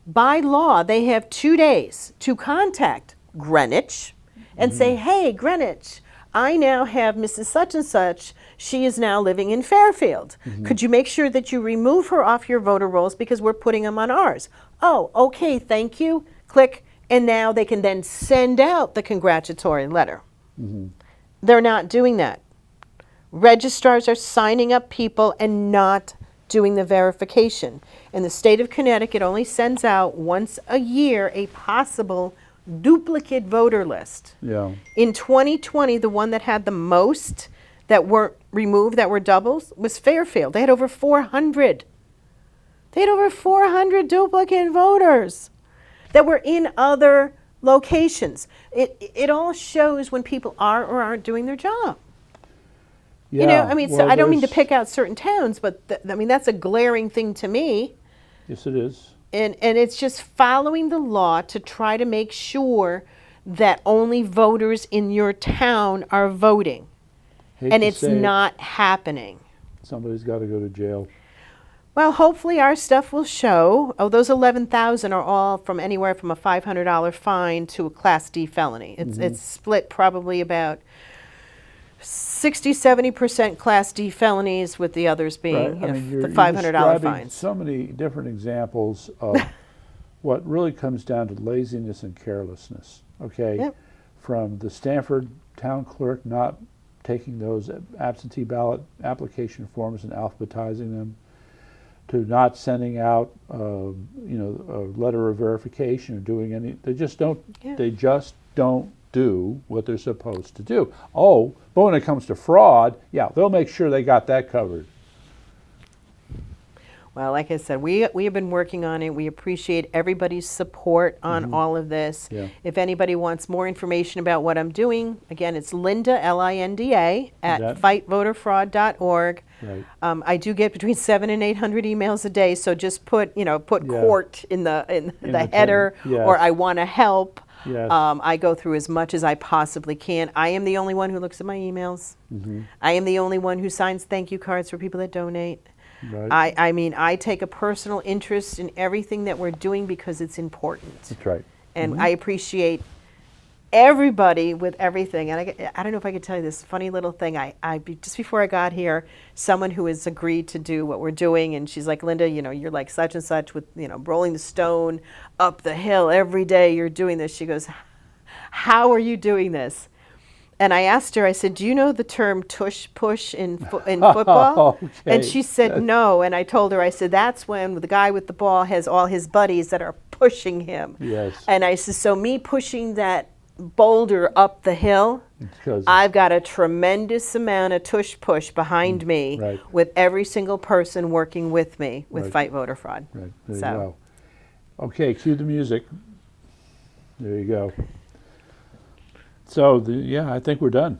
by law they have 2 days to contact Greenwich and say, hey, Greenwich, I now have Mrs. Such and Such. She is now living in Fairfield. Could you make sure that you remove her off your voter rolls because we're putting them on ours? Oh, okay, thank you. Click. And now they can then send out the congratulatory letter. They're not doing that. Registrars are signing up people and not doing the verification. And the state of Connecticut only sends out once a year a possible duplicate voter list. Yeah. In 2020, the one that had the most that weren't removed, that were doubles, was Fairfield. They had over 400. They had over 400 duplicate voters that were in other locations. It all shows when people are or aren't doing their job. Yeah. You know, I mean, so well, I don't mean to there's- pick out certain towns, but I mean, that's a glaring thing to me. Yes, it is. And it's just following the law to try to make sure that only voters in your town are voting. Hate And to it's say it, not happening. somebody's got to go to jail. Well, hopefully our stuff will show. Oh, those 11,000 are all from anywhere from a $500 fine to a Class D felony. It's split probably about 60-70% Class D felonies, with the others being Right. I mean, the you're $500 describing fines. so many different examples of what really comes down to laziness and carelessness. Okay, Yep. from the Stanford town clerk not taking those absentee ballot application forms and alphabetizing them, to not sending out, you know, a letter of verification or doing any. They just don't. Yeah. They just don't do what they're supposed to do. Oh, but when it comes to fraud, yeah, they'll make sure they got that covered. Well, like I said, we have been working on it. We appreciate everybody's support on all of this. Yeah. If anybody wants more information about what I'm doing, again, it's Linda, Linda, at That- fightvoterfraud.org. Right. I do get between 700 and 800 emails a day, so just put Yeah. court in the the header, yes. or I want to help. Yes. I go through as much as I possibly can. I am the only one who looks at my emails. I am the only one who signs thank you cards for people that donate. Right. I mean, I take a personal interest in everything that we're doing because it's important. That's right. And I appreciate everybody with everything. And I don't know if I could tell you this funny little thing. Just before I got here, someone who has agreed to do what we're doing, and she's like, Linda, you know, you're like such and such with, you know, rolling the stone up the hill every day. You're doing this. She goes, how are you doing this? And I asked her, I said, do you know the term tush push in football? Okay. And she said no. And I told her, I said, that's when the guy with the ball has all his buddies that are pushing him. Yes. And I said, so me pushing that boulder up the hill, Because I've got a tremendous amount of tush push behind me right. with every single person working with me with Right. Fight Voter Fraud. right, there So. you go. Okay, cue the music. There you go. So yeah, I think we're done.